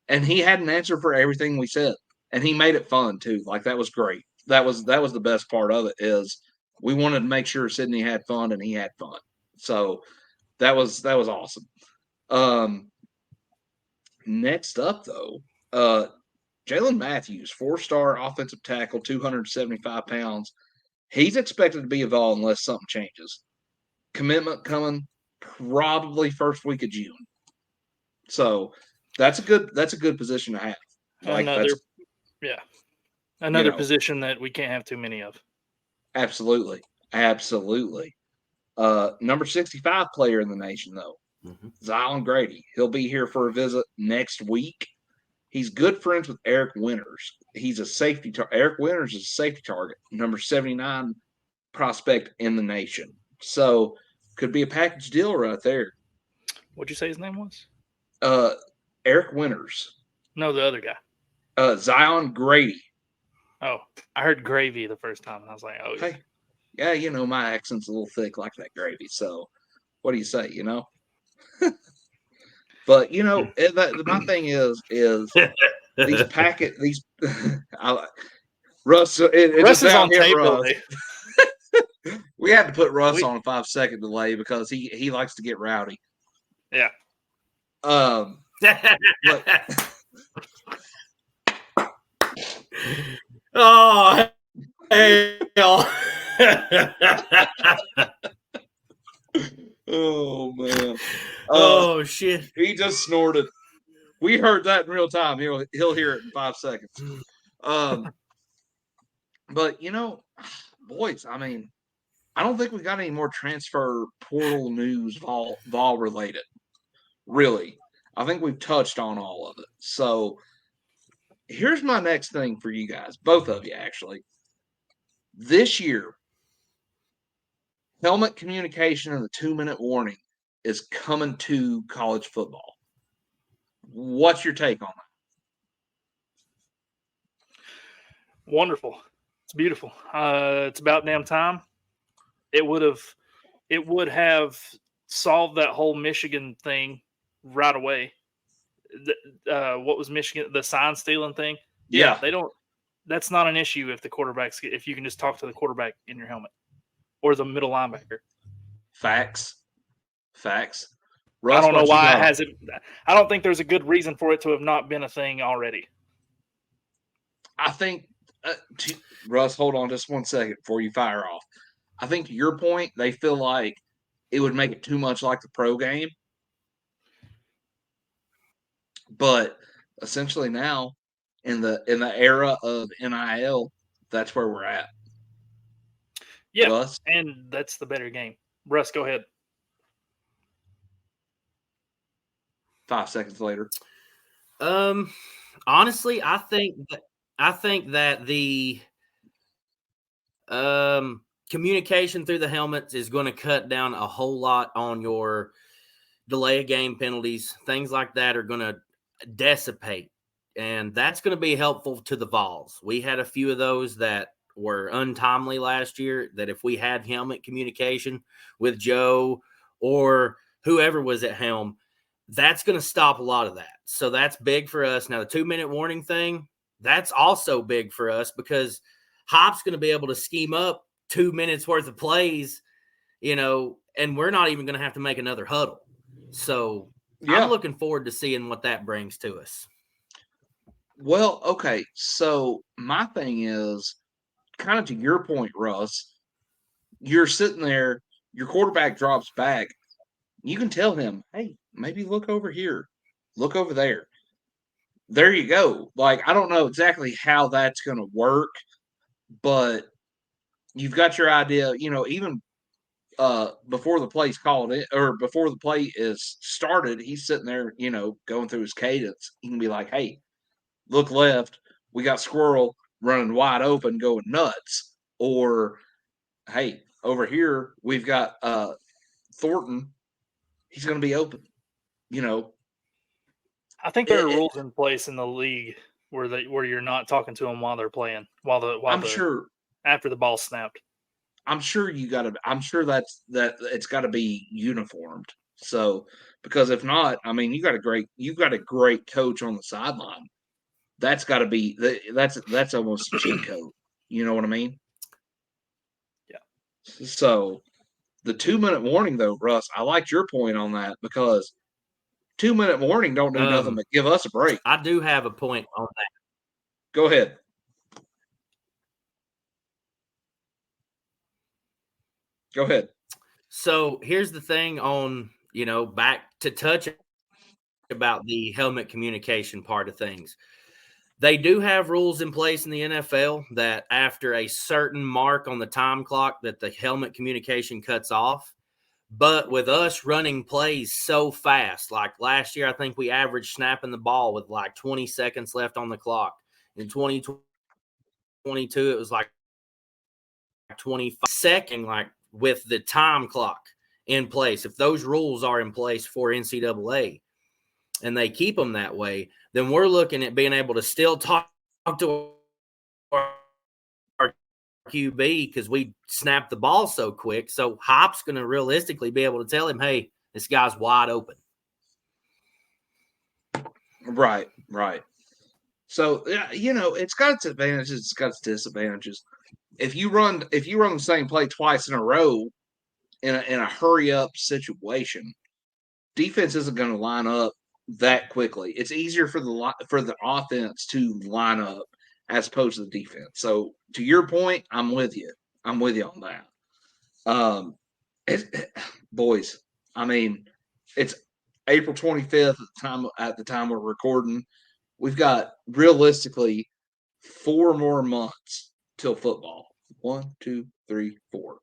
and he had an answer for everything we said, and he made it fun too. Like, that was great. That was the best part of it. Is We wanted to make sure Sydney had fun, and he had fun. So that was awesome. Next up, though, Jalen Matthews, 4-star offensive tackle, 275 pounds. He's expected to be a Vol unless something changes. Commitment coming probably first week of June. So that's a good position to have. Another position that we can't have too many of. Absolutely. Number 65 player in the nation, though, Zion Grady. He'll be here for a visit next week. He's good friends with Eric Winters. He's a safety. Eric Winters is a safety target, number 79 prospect in the nation. So could be a package deal right there. What'd you say his name was? Eric Winters. No, the other guy. Zion Grady. Oh, I heard gravy the first time, and I was like, oh, hey, yeah, my accent's a little thick like that gravy. So what do you say, But, my thing is these Russ, Russ is on tape. We had to put Russ on a 5-second delay because he likes to get rowdy. Yeah. But, oh, hell. Oh, man. Oh, shit. He just snorted. We heard that in real time. He'll hear it in 5 seconds. But, boys, I mean, I don't think we got any more transfer portal news Vol related. Really. I think we've touched on all of it. So here's my next thing for you guys, both of you actually. This year, helmet communication and the 2-minute warning is coming to college football. What's your take on that? Wonderful. It's beautiful. It's about damn time. It would have solved that whole Michigan thing right away. What was Michigan? The sign stealing thing? Yeah. They don't. That's not an issue if you can just talk to the quarterback in your helmet or the middle linebacker. Facts. Russ, I don't know why it hasn't. I don't think there's a good reason for it to have not been a thing already. I think, Russ, hold on just 1 second before you fire off. I think to your point, they feel like it would make it too much like the pro game. But essentially now, in the era of NIL, that's where we're at. Yeah, Russ? And that's the better game. Russ, go ahead. 5 seconds later. Honestly, I think that the communication through the helmets is going to cut down a whole lot on your delay of game penalties. Things like that are going to dissipate, and that's going to be helpful to the Vols. We had a few of those that were untimely last year, that if we had helmet communication with Joe or whoever was at helm, that's going to stop a lot of that. So that's big for us. Now, the 2-minute warning thing, that's also big for us because Hop's going to be able to scheme up 2 minutes worth of plays, and we're not even going to have to make another huddle. So yeah. I'm looking forward to seeing what that brings to us. Well, okay. So my thing is kind of to your point, Russ, you're sitting there, your quarterback drops back. You can tell him, hey, maybe look over here, look over there. There you go. Like, I don't know exactly how that's going to work, but you've got your idea, even before the play's called in or before the play is started, he's sitting there, going through his cadence. He can be like, hey, look left. We got Squirrel running wide open, going nuts. Or, hey, over here, we've got Thornton. He's going to be open, I think there are rules in place in the league where you're not talking to them while they're playing, sure after the ball snapped. I'm sure that's it's got to be uniformed. So, because if not, I mean, you got a great coach on the sideline. That's got to be that's almost a cheat code. You know what I mean? Yeah. So the 2-minute warning, though, Russ, I liked your point on that because 2-minute warning don't do nothing but give us a break. I do have a point on that. Go ahead. Go ahead. So here's the thing on, back to touch about the helmet communication part of things. They do have rules in place in the NFL that after a certain mark on the time clock that the helmet communication cuts off. But with us running plays so fast, like last year, I think we averaged snapping the ball with like 20 seconds left on the clock. In 2022, it was like 25 seconds, like with the time clock in place. If those rules are in place for NCAA and they keep them that way, then we're looking at being able to still talk to our QB because we snap the ball so quick. So Hop's going to realistically be able to tell him, hey, this guy's wide open. Right. So, it's got its advantages. It's got its disadvantages. If you run the same play twice in a row in a hurry up situation, defense isn't going to line up that quickly. It's easier for the offense to line up as opposed to the defense. So to your point, I'm with you. I'm with you on that. Boys, I mean, it's April 25th at the time we're recording. We've got realistically 4 more months till football. 1, 2, 3, 4.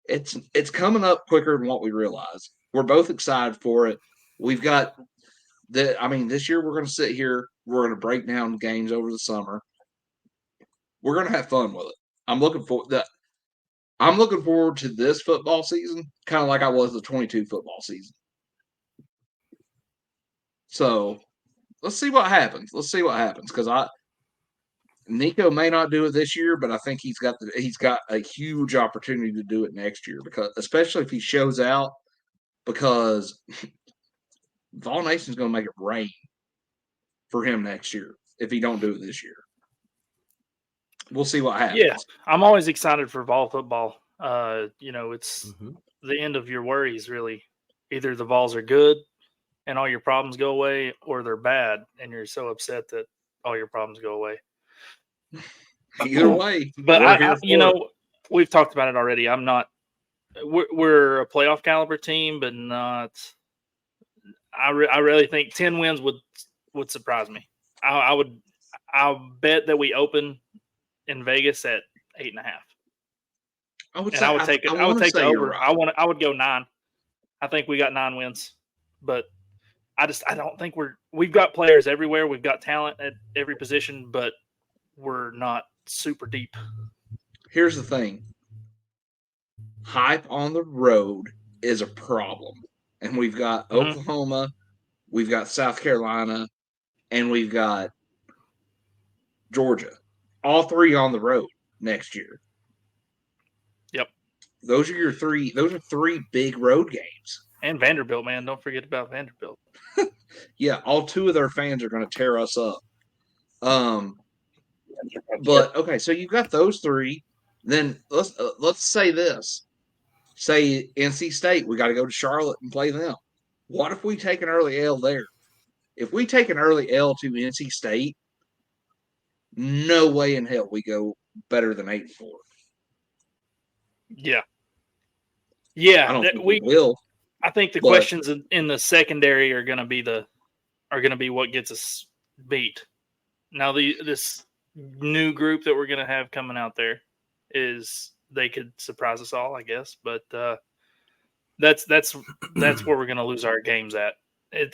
It's coming up quicker than what we realize. We're both excited for it. We've got this year we're going to sit here. We're going to break down games over the summer. We're going to have fun with it. I'm looking forward to this football season, kind of like I was the 22 football season. So let's see what happens. Because Nico may not do it this year, but I think he's got a huge opportunity to do it next year, because especially if he shows out, because Vol Nation's going to make it rain for him next year if he don't do it this year. We'll see what happens. Yeah, I'm always excited for Vol football. It's the end of your worries, really. Either the Vols are good and all your problems go away, or they're bad and you're so upset that all your problems go away. Either way, but we've talked about it already. I'm not. We're a playoff caliber team, but not. I really think 10 wins would surprise me. I'll bet that we open in Vegas at 8.5. I would take it. I would take the over. Right. I would go 9. I think we got 9 wins, but I don't think we've got players everywhere. We've got talent at every position, but we're not super deep. Here's the thing. Hype on the road is a problem. And we've got Oklahoma, we've got South Carolina, and we've got Georgia. All 3 on the road next year. Yep. Those are 3 big road games. And Vanderbilt, man. Don't forget about Vanderbilt. Yeah, all 2 of their fans are going to tear us up. But okay, so you've got those 3. Then let's say this. Say NC State, we got to go to Charlotte and play them. What if we take an early L there? If we take an early L to NC State, no way in hell we go better than 8-4. Yeah. I don't think we will. I think the questions in the secondary are going to be what gets us beat. Now this new group that we're going to have coming out there they could surprise us all, I guess. But that's where we're going to lose our games at.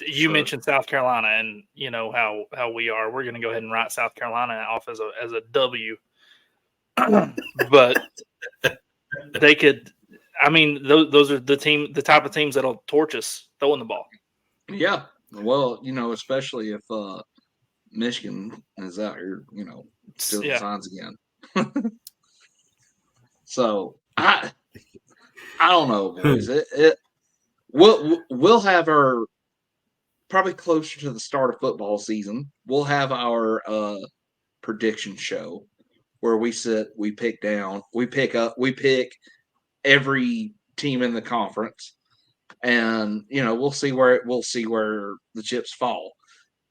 You mentioned South Carolina, and you know how we are. We're going to go ahead and write South Carolina off as a W. But they could. I mean, those are the type of teams that'll torch us throwing the ball. Yeah. Well, especially if Michigan is out here, stealing signs again. So I don't know, boys. We'll have our probably closer to the start of football season. We'll have our prediction show where we sit, we pick down, we pick every team in the conference, and we'll see where the chips fall.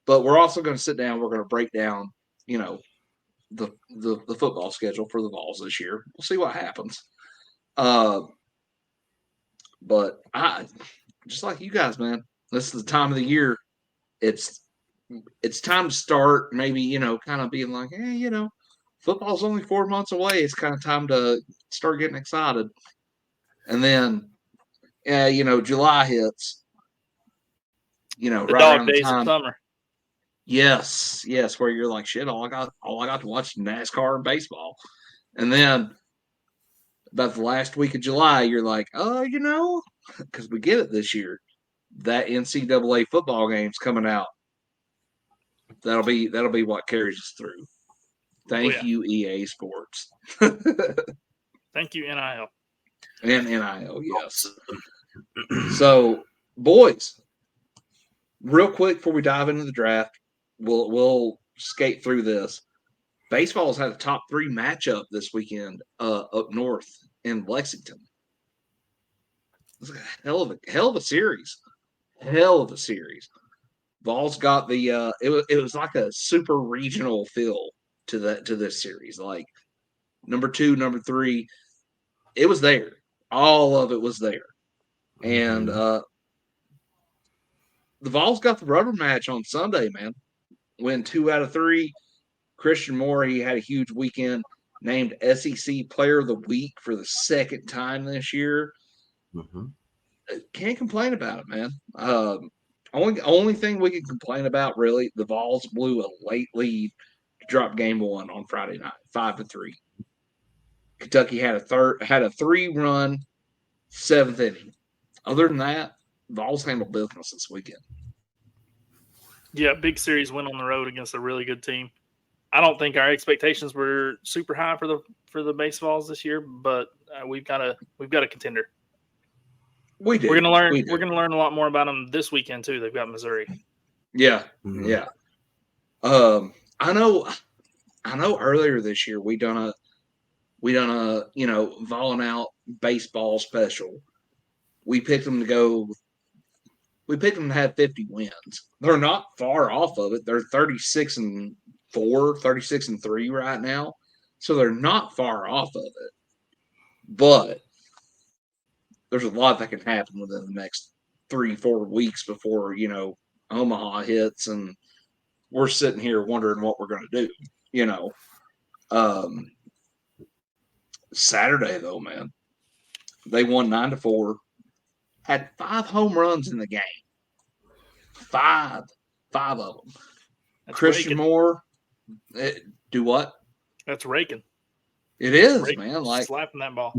But we're also going to sit down. We're going to break down, the football schedule for the Vols this year. We'll see what happens. But I just like you guys, man. This is the time of the year. It's time to start. Maybe kind of being like, hey, football's only 4 months away. It's kind of time to start getting excited. And then, July hits. the right dog around the days time. of summer. Yes, where you're like, shit, all I got to watch NASCAR and baseball. And then about the last week of July, you're like, because we get it this year, that NCAA football game's coming out. That'll be what carries us through. Thank you, EA Sports. Thank you, NIL. And NIL, yes. So, boys, real quick before we dive into the draft, we'll skate through this. Basevols had a top 3 matchup this weekend up north in Lexington. It was a hell of a series. Hell of a series. Vols got the it was like a super regional feel to this series. Like number 2, number 3, it was there. All of it was there. And the Vols got the rubber match on Sunday, man. Win 2 out of 3. Christian Moore, he had a huge weekend, named SEC Player of the Week for the second time this year. Mm-hmm. Can't complain about it, man. Only thing we can complain about, really, the Vols blew a late lead to drop game 1 on Friday night, 5-3. Kentucky had a 3-run 7th inning. Other than that, Vols handled business this weekend. Yeah, big series win on the road against a really good team. I don't think our expectations were super high for the Basevols this year, but we've got a contender. We do. We're gonna learn. We're gonna learn a lot more about them this weekend too. They've got Missouri. Yeah, Mm-hmm. yeah. I know. Earlier this year we done a Volling Out baseball special. We picked them to have 50 wins. They're not far off of it. They're 36-4, 36-3 right now. So they're not far off of it. But there's a lot that can happen within the next 3-4 weeks before, Omaha hits and we're sitting here wondering what we're going to do, Saturday, though, man, they won 9-4, had 5 home runs in the game. 5 of them. That's Christian raking. Moore, do what? That's raking. It is, Raking. man. Like slapping that ball.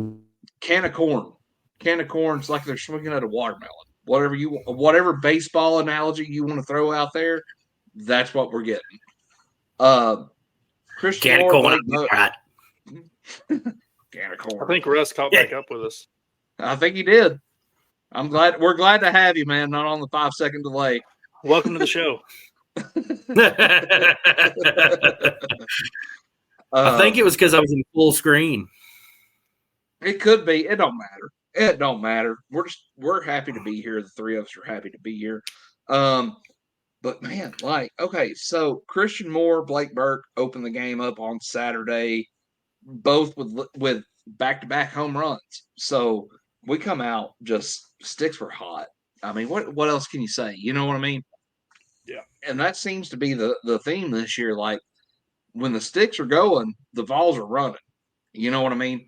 Can of corn. It's like they're swinging at a watermelon. Whatever baseball analogy you want to throw out there, that's what we're getting. Christian Can of Moore, corn. Right. Can of corn. I think Russ caught back up with us. I think he did. We're glad to have you, man. Not on the 5-second delay. Welcome to the show. I think it was because I was in full screen. It could be. It don't matter. It don't matter. We're happy to be here. The 3 of us are happy to be here. But man, okay, so Christian Moore, Blake Burke opened the game up on Saturday, both with back-to-back home runs. So we come out just sticks were hot. I mean, what else can you say? You know what I mean? Yeah. And that seems to be the theme this year. Like when the sticks are going, the Vols are running. You know what I mean?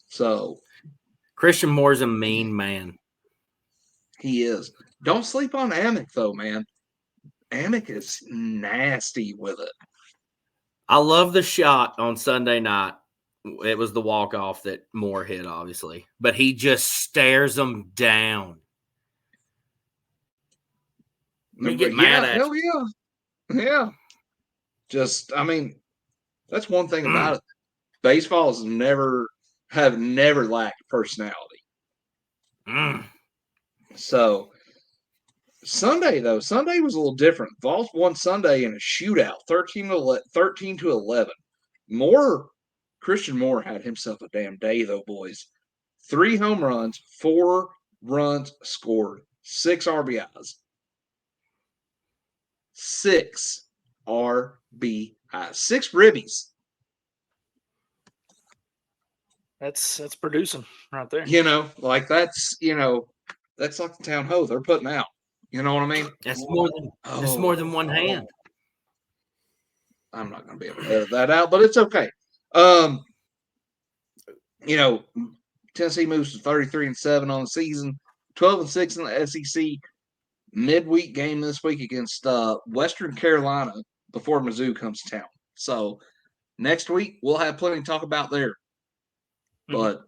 So Christian Moore's a mean man. He is. Don't sleep on Amick, though, man. Amick is nasty with it. I love the shot on Sunday night. It was the walk-off that Moore hit, obviously. But he just stares them down. You get mad at hell yeah. Yeah. Just, I mean, that's one thing about it. Baseballs have never lacked personality. So Sunday was a little different. Vols won Sunday in a shootout, 13-11. Christian Moore had himself a damn day, though, boys. 3 home runs, 4 runs scored, 6 RBIs. 6 RBIs. 6 ribbies. That's producing right there. Like that's like the town ho they're putting out. You know what I mean? That's more than one hand. I'm not going to be able to edit that out, but it's okay. Tennessee moves to 33-7 on the season, 12-6 in the SEC. Midweek game this week against Western Carolina before Mizzou comes to town. So next week we'll have plenty to talk about there. But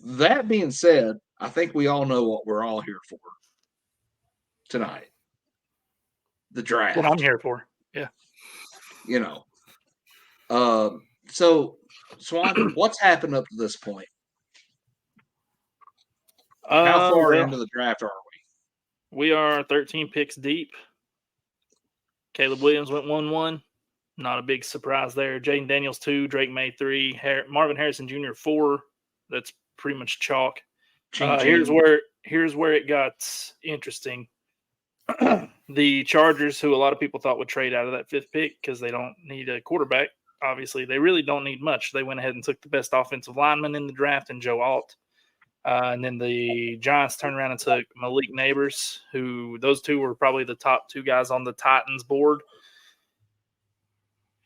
that being said, I think we all know what we're all here for tonight. The draft. What I'm here for. Yeah. So Swan, what's happened up to this point? How far into the draft are we? We are 13 picks deep. Caleb Williams went 1-1. Not a big surprise there. Jaden Daniels 2, Drake May 3, Marvin Harrison Jr. 4. That's pretty much chalk. Here's where it got interesting. The Chargers, who a lot of people thought would trade out of that 5th pick because they don't need a quarterback. Obviously, they really don't need much. They went ahead and took the best offensive lineman in the draft in Joe Alt. And then the Giants turned around and took Malik Neighbors, who those two were probably the top 2 guys on the Titans board,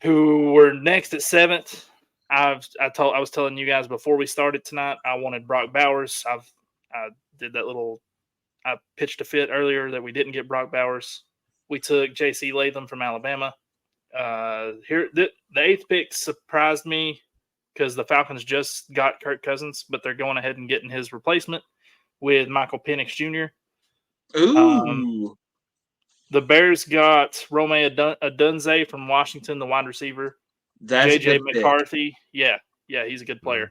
who were next at 7th. I was telling you guys before we started tonight, I wanted Brock Bowers. I pitched a fit earlier that we didn't get Brock Bowers. We took J.C. Latham from Alabama. The 8th pick surprised me because the Falcons just got Kirk Cousins, but they're going ahead and getting his replacement with Michael Penix Jr. Ooh. The Bears got Rome Odunze from Washington, the wide receiver. That's J.J. McCarthy. Yeah, he's a good player.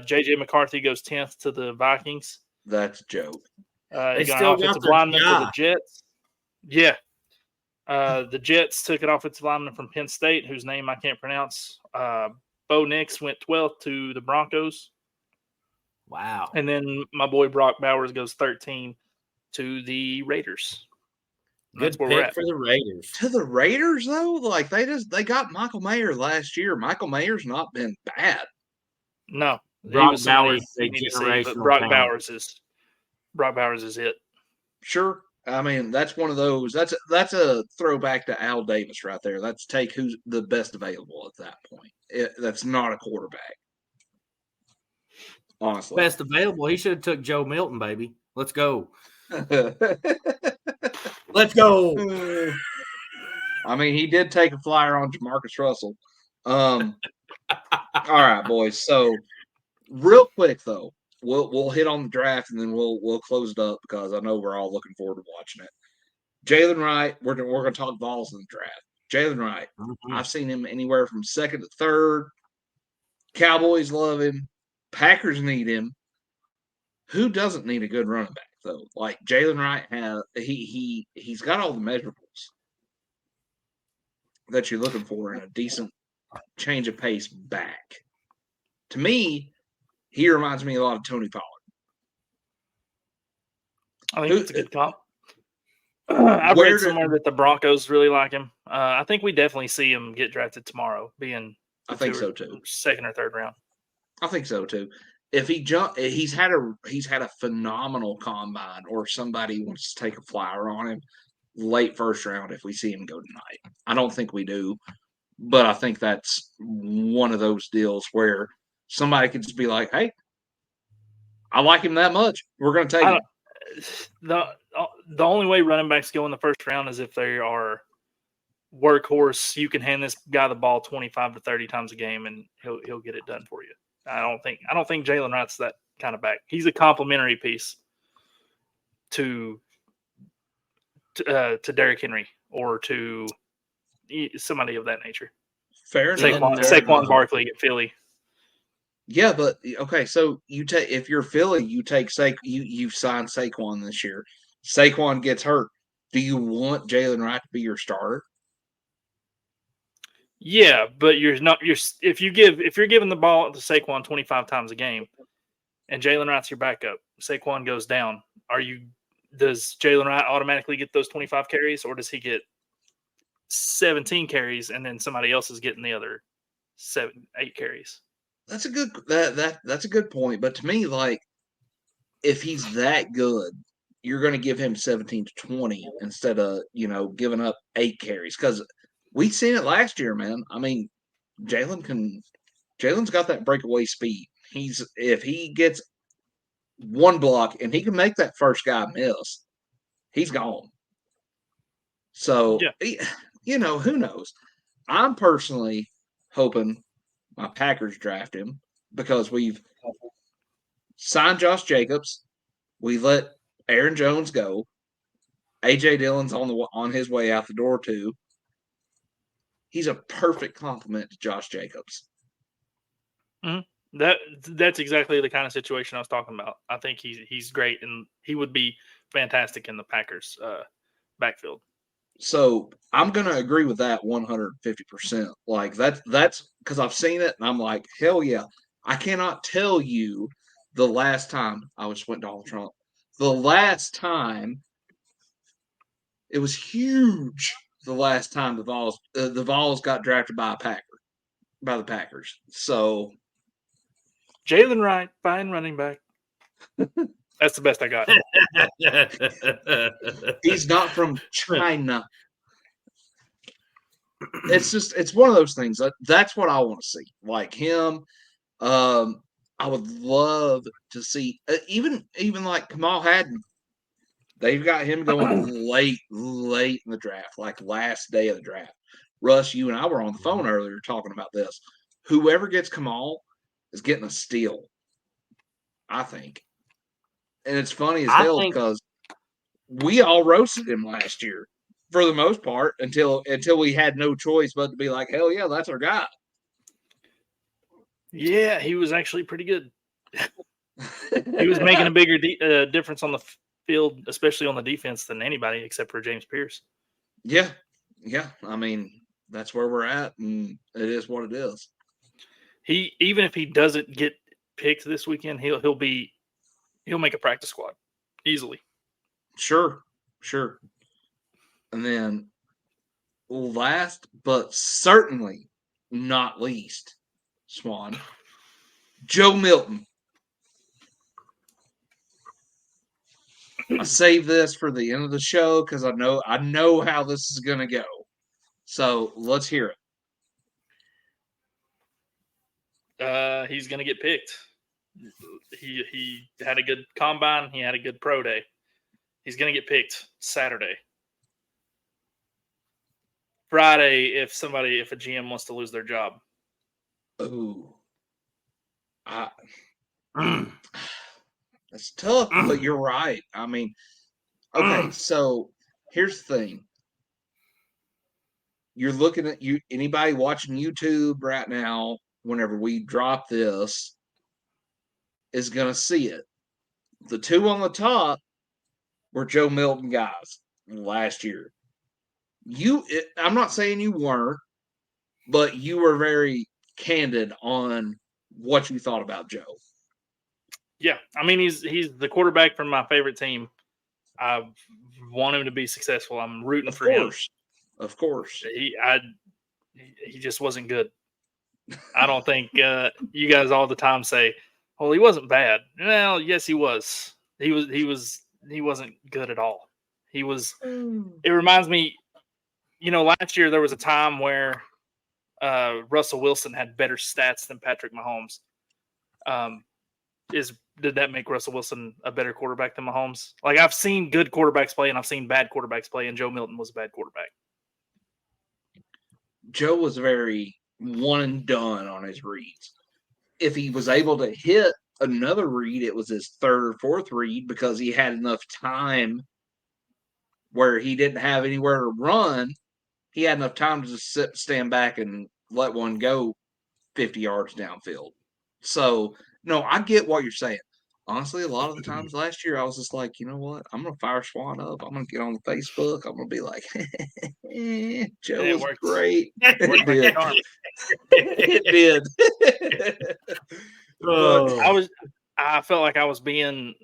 J.J. McCarthy goes 10th to the Vikings. That's a joke. They got an offensive lineman for the Jets. Yeah. The Jets took an offensive lineman from Penn State, whose name I can't pronounce. Bo Nix went 12th to the Broncos. Wow. And then my boy Brock Bowers goes 13 to the Raiders. Good pick for the Raiders. To the Raiders, though? Like, they got Michael Mayer last year. Michael Mayer's not been bad. No. Brock Bowers Brock Bowers is it. Sure. I mean, that's one of those. That's a throwback to Al Davis right there. That's take who's the best available at that point. That's not a quarterback. Honestly. Best available. He should have took Joe Milton, baby. Let's go. Let's go. I mean, he did take a flyer on Jamarcus Russell. All right, boys. So, real quick though, we'll hit on the draft and then we'll close it up because I know we're all looking forward to watching it. Jalen Wright, we're gonna talk Vols in the draft. Jalen Wright, I've seen him anywhere from 2nd to 3rd. Cowboys love him. Packers need him. Who doesn't need a good running back though? Like Jalen Wright he's got all the measurables that you're looking for in a decent change of pace back. To me, he reminds me a lot of Tony Pollard. I think it's a good comp. I've read somewhere that the Broncos really like him. I think we definitely see him get drafted tomorrow, being I think so too. 2nd or 3rd round. I think so too. If he's had a phenomenal combine, or somebody wants to take a flyer on him late 1st round. If we see him go tonight, I don't think we do, but I think that's one of those deals where somebody could just be like, "Hey, I like him that much. We're going to take him." The only way running backs go in the 1st round is if they are workhorse. You can hand this guy the ball 25 to 30 times a game, and he'll get it done for you. I don't think Jalen Wright's that kind of back. He's a complementary piece to Derrick Henry or to somebody of that nature. Fair enough. Saquon Barkley at Philly. Yeah, but okay. So if you're Philly, you signed Saquon this year. Saquon gets hurt. Do you want Jalen Wright to be your starter? Yeah, but if you're giving the ball to Saquon 25 times a game, and Jalen Wright's your backup, Saquon goes down. Does Jalen Wright automatically get those 25 carries, or does he get 17 carries and then somebody else is getting the other 7-8 carries? That's a good that's a good point. But to me, like, if he's that good, you're going to give him 17 to 20 instead of, giving up 8 carries. Because we seen it last year, man. I mean, Jalen's got that breakaway speed. If he gets one block and he can make that first guy miss, he's gone. So, who knows? I'm personally hoping my Packers draft him because we've signed Josh Jacobs. We let Aaron Jones go. A.J. Dillon's on his way out the door too. He's a perfect complement to Josh Jacobs. Mm-hmm. That's exactly the kind of situation I was talking about. I think he's great, and he would be fantastic in the Packers backfield. So I'm gonna agree with that 150%. Like that's because I've seen it, and I'm like, hell yeah! I cannot tell you the last time I was went Donald Trump. The last time it was huge. The last time the Vols got drafted by the Packers. So Jalen Wright, fine running back. That's the best I got. He's not from China. It's one of those things. That's what I want to see. Like him, I would love to see even like Kamal Hadden. They've got him going late in the draft, like last day of the draft. Russ, you and I were on the phone earlier talking about this. Whoever gets Kamal is getting a steal, I think. And it's funny as hell because we all roasted him last year for the most part until we had no choice but to be like, hell yeah, that's our guy. Yeah, he was actually pretty good. He was making a bigger difference on the field, especially on the defense, than anybody except for James Pierce. Yeah. I mean, that's where we're at, and it is what it is. Even if he doesn't get picked this weekend, he'll make a practice squad easily. Sure. And then last but certainly not least, Swan, Joe Milton. I saved this for the end of the show because I know how this is gonna go. So let's hear it. He's gonna get picked. He had a good combine. He had a good pro day. He's gonna get picked Saturday. Friday, if a GM wants to lose their job. Ooh. That's tough, but you're right. I mean, okay, so here's the thing. You're looking at anybody watching YouTube right now, whenever we drop this, is going to see it. The two on the top were Joe Milton guys last year. I'm not saying you weren't, but you were very candid on what you thought about Joe. Yeah, I mean he's the quarterback from my favorite team. I want him to be successful. I'm rooting for him. Of course. He just wasn't good. I don't think you guys all the time say, "Well, he wasn't bad." Well, yes, he was. He wasn't good at all. He was. It reminds me, last year there was a time where Russell Wilson had better stats than Patrick Mahomes. Did that make Russell Wilson a better quarterback than Mahomes? Like, I've seen good quarterbacks play and I've seen bad quarterbacks play, and Joe Milton was a bad quarterback. Joe was very one and done on his reads. If he was able to hit another read, it was his third or fourth read because he had enough time where he didn't have anywhere to run. He had enough time to just stand back and let one go 50 yards downfield. So, no, I get what you're saying. honestly, a lot of the times last year, I was just like, you know what? I'm going to fire Swan up. I'm going to get on Facebook. I'm going to be like, Joe was great. It did. It did. I felt like I was being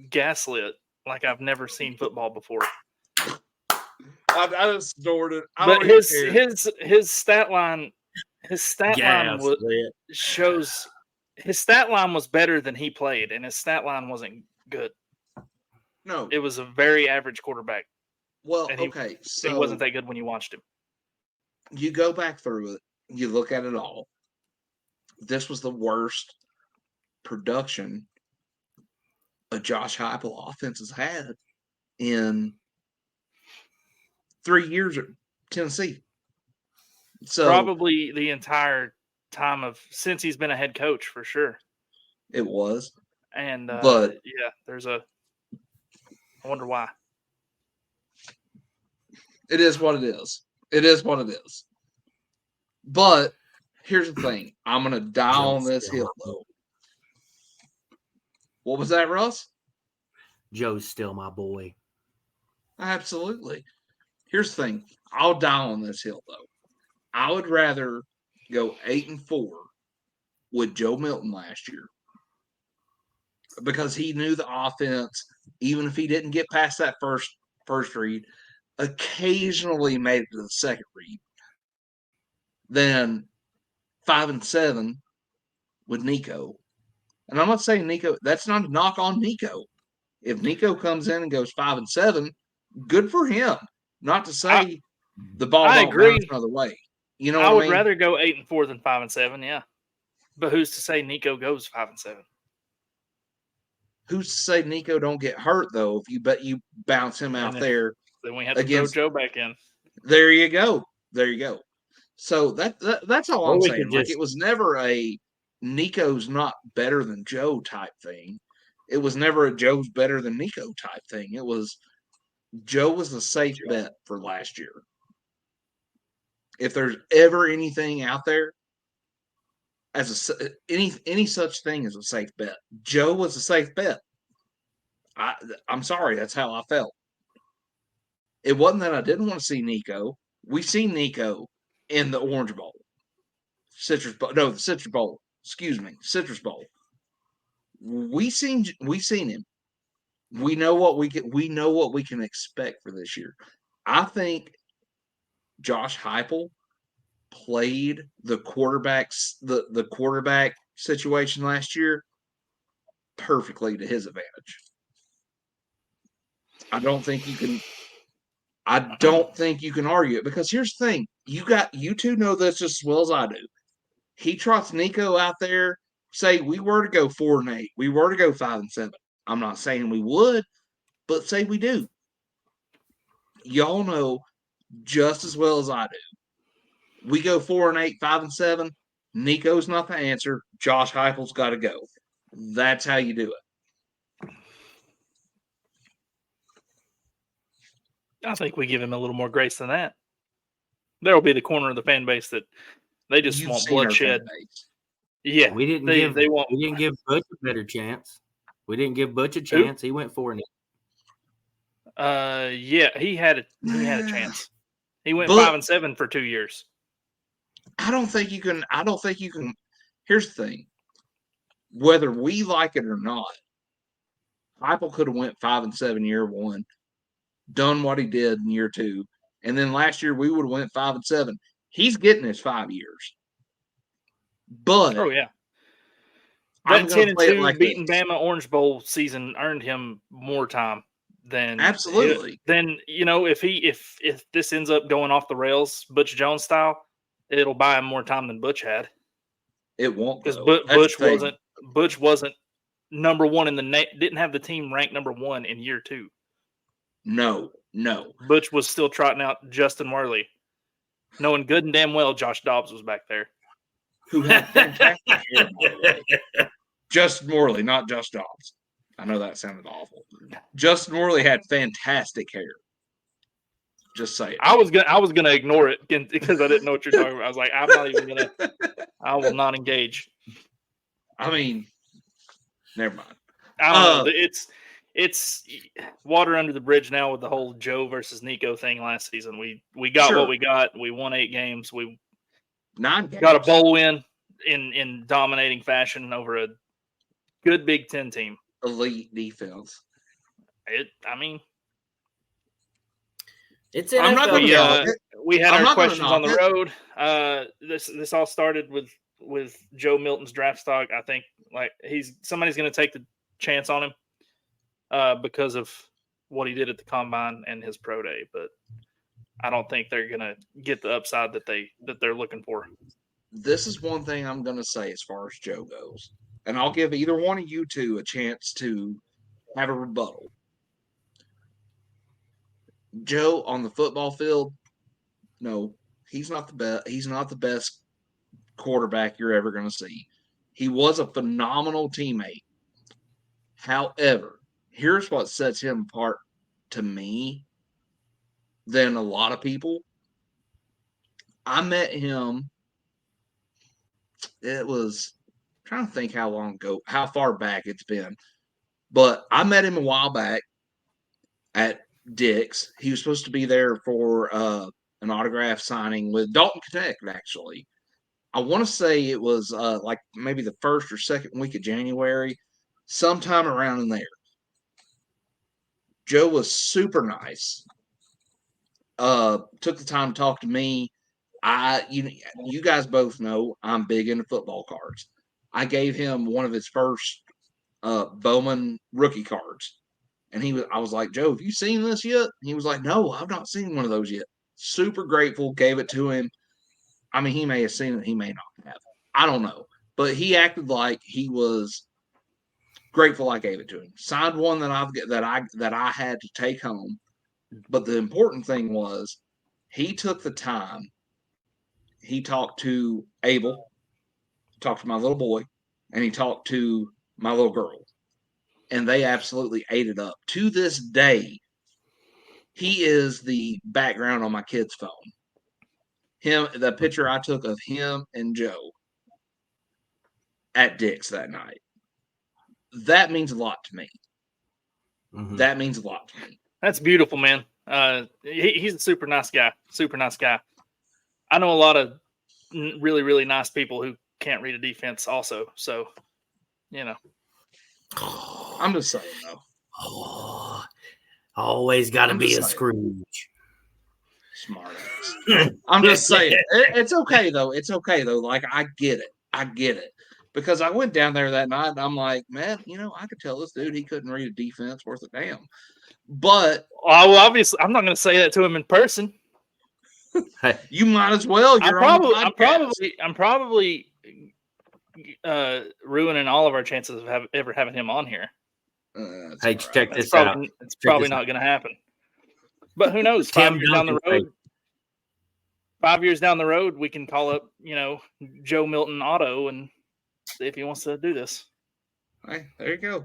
gaslit, like I've never seen football before. I just snorted. But his stat line was better than he played, and his stat line wasn't good. No, it was a very average quarterback. Well, so he wasn't that good when you watched him. You go back through it, you look at it all. This was the worst production a Josh Heupel offense has had in 3 years at Tennessee. So probably the entire time since he's been a head coach, for sure. It was. And but I wonder why. It is what it is. It is what it is. But here's the thing. I'm going to die on this hill, though. What was that, Russ? Joe's still my boy. Absolutely. Here's the thing. I'll die on this hill, though. I would rather go 8-4 with Joe Milton last year because he knew the offense, even if he didn't get past that first read, occasionally made it to the second read. Then 5-7 with Nico. And I'm not saying Nico, that's not a knock on Nico. If Nico comes in and goes 5-7, good for him. Not to say the ball don't bounce another way. You know what I mean? I would rather go 8-4 than 5-7, yeah. But who's to say Nico goes 5-7? Who's to say Nico don't get hurt though? If you bounce him out there, then we have to throw Joe back in. There you go. So that's all I'm saying. Like it was never a Nico's not better than Joe type thing. It was never a Joe's better than Nico type thing. It was Joe was a safe bet for last year. If there's ever anything out there as any such thing as a safe bet, Joe was a safe bet. I'm sorry, that's how I felt. It wasn't that I didn't want to see Nico. We seen Nico in the Orange Bowl, Citrus Bowl. Excuse me, Citrus Bowl. We seen him. We know what we can expect for this year. I think Josh Heupel played the quarterback situation last year perfectly to his advantage. I don't think you can argue it because here's the thing. You two know this just as well as I do. He trots Nico out there. Say we were to go 4-8, we were to go 5-7. I'm not saying we would, but say we do. Y'all know just as well as I do. We go 4-8, 5-7. Nico's not the answer. Josh Heupel's got to go. That's how you do it. I think we give him a little more grace than that. There will be the corner of the fan base that they just want bloodshed. Yeah, we didn't give Butch a better chance. We didn't give Butch a chance. He went 4-8. Yeah, he had a chance. He went 5-7 for 2 years. I don't think you can. Here's the thing. Whether we like it or not, Heupel could have went 5-7 year one, done what he did in year two, and then last year we would have went 5-7. He's getting his 5 years. But that 10-2 beating Bama Orange Bowl season earned him more time than absolutely. Then if this ends up going off the rails, Butch Jones style, it'll buy him more time than Butch had. It won't because Butch wasn't number one in didn't have the team ranked number one in year two. No. Butch was still trotting out Justin Worley, knowing good and damn well Josh Dobbs was back there. Who had fantastic hair, by the way. Justin Worley, not Josh Dobbs. I know that sounded awful. Justin Worley had fantastic hair. Just say it. I was gonna ignore it because I didn't know what you're talking about. I was like, I'm not even gonna. I will not engage. I mean, Never mind. I don't know. It's water under the bridge now with the whole Joe versus Nico thing last season. We got what we got. We won 8 games. We 9 games. Got a bowl win in dominating fashion over a good Big Ten team. Elite defense. It's I'm not going to we had our questions on the road. This all started with Joe Milton's draft stock. I think somebody's going to take the chance on him because of what he did at the combine and his pro day, but I don't think they're going to get the upside that they're looking for. This is one thing I'm going to say as far as Joe goes, and I'll give either one of you two a chance to have a rebuttal. Joe on the football field, no, he's not the best. He's not the best quarterback you're ever going to see. He was a phenomenal teammate. However, here's what sets him apart to me than a lot of people. I met him. It was I'm trying to think how far back it's been, but I met him a while back at Dick's. He was supposed to be there for an autograph signing with Dalton Connect, actually. I want to say it was like maybe the first or second week of January, sometime around in there. Joe was super nice. Took the time to talk to me. You guys both know I'm big into football cards. I gave him one of his first Bowman rookie cards. And I was like, Joe, have you seen this yet? He was like, no, I've not seen one of those yet. Super grateful, gave it to him. I mean, he may have seen it, he may not have. I don't know. But he acted like he was grateful I gave it to him. Signed one that I had to take home. But the important thing was he took the time. He talked to Abel, talked to my little boy, and he talked to my little girl. And they absolutely ate it up. To this day, he is the background on my kid's phone. The picture I took of him and Joe at Dick's that night. That means a lot to me. Mm-hmm. That means a lot to me. That's beautiful, man. He's a super nice guy. Super nice guy. I know a lot of really, really nice people who can't read a defense also. So, I'm just saying, though. Oh, always got to be a Scrooge. Smart ass. I'm just saying. It's okay, though. It's okay, though. Like, I get it. Because I went down there that night, and I'm like, man, I could tell this dude he couldn't read a defense worth a damn. But obviously, I'm not going to say that to him in person. You might as well. I'm probably ruining all of our chances of ever having him on here. Hey, check this out. It's probably not going to happen. But who knows? 5 years down the road. 5 years down the road, we can call up, Joe Milton Auto and see if he wants to do this. Hey, there you go.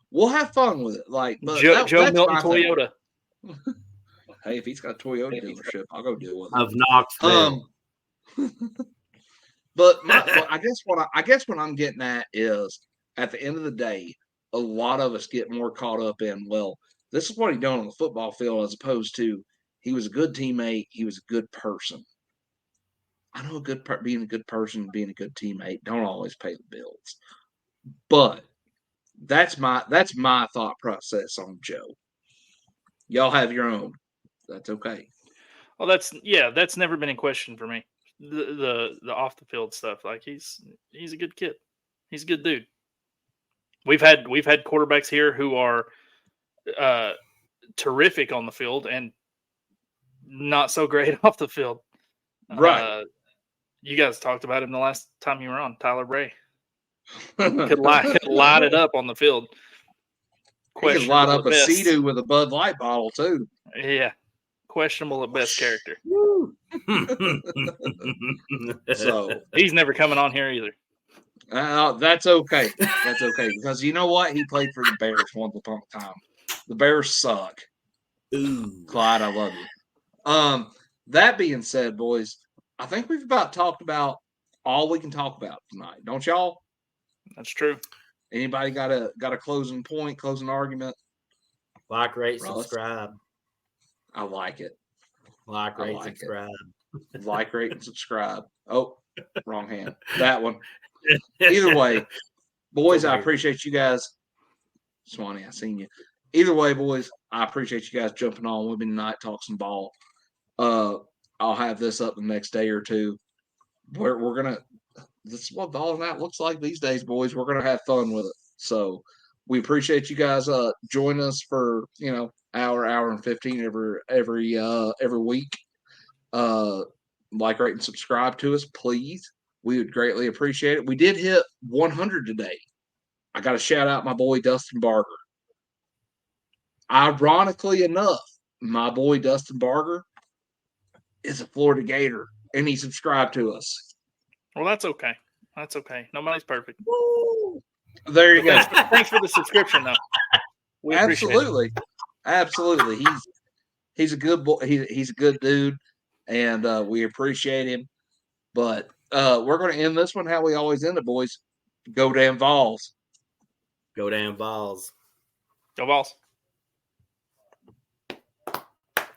We'll have fun with it. Like Joe Milton Toyota. Hey, if he's got a Toyota dealership, I'll go deal with it. Of Knoxville. But I guess what I'm getting at is, at the end of the day, a lot of us get more caught up in, well, this is what he done on the football field, as opposed to he was a good teammate, he was a good person. I know being a good person, being a good teammate don't always pay the bills, but that's my thought process on Joe. Y'all have your own. That's okay. Well, that's never been in question for me. The off the field stuff, like he's a good kid. He's a good dude. We've had quarterbacks here who are terrific on the field and not so great off the field. Right. You guys talked about him the last time you were on, Tyler Bray. Could light it up on the field. He could light up a Sea-Doo with a Bud Light bottle too. Yeah. Questionable at best character. So he's never coming on here either. That's okay. That's okay. Because you know what? He played for the Bears once upon a time. The Bears suck. Ooh. Clyde, I love you. That being said, boys, I think we've about talked about all we can talk about tonight. Don't y'all? That's true. Anybody got a closing point, closing argument? Like, rate, Russ? subscribe. I like it. Like, rate, subscribe. Like, rate, and subscribe. Oh, wrong hand. That one. Either way, boys, I appreciate you guys. Swanny, I seen you. Either way, boys, I appreciate you guys jumping on with me tonight, talk some ball. I'll have this up the next day or two. We're gonna. This is what ball night looks like these days, boys. We're gonna have fun with it. So we appreciate you guys joining us for hour and 15 every week. Like, rate, and subscribe to us, please. We would greatly appreciate it. We did hit 100 today. I got to shout out my boy Dustin Barger. Ironically enough, my boy Dustin Barger is a Florida Gator, and he subscribed to us. Well, that's okay. That's okay. Nobody's perfect. Woo! There you go. Thanks for the subscription, though. We Absolutely. Absolutely. He's a good boy. He's a good dude, and we appreciate him. But we're going to end this one how we always end it, boys. Go damn Vols. Go damn Vols. Go Vols.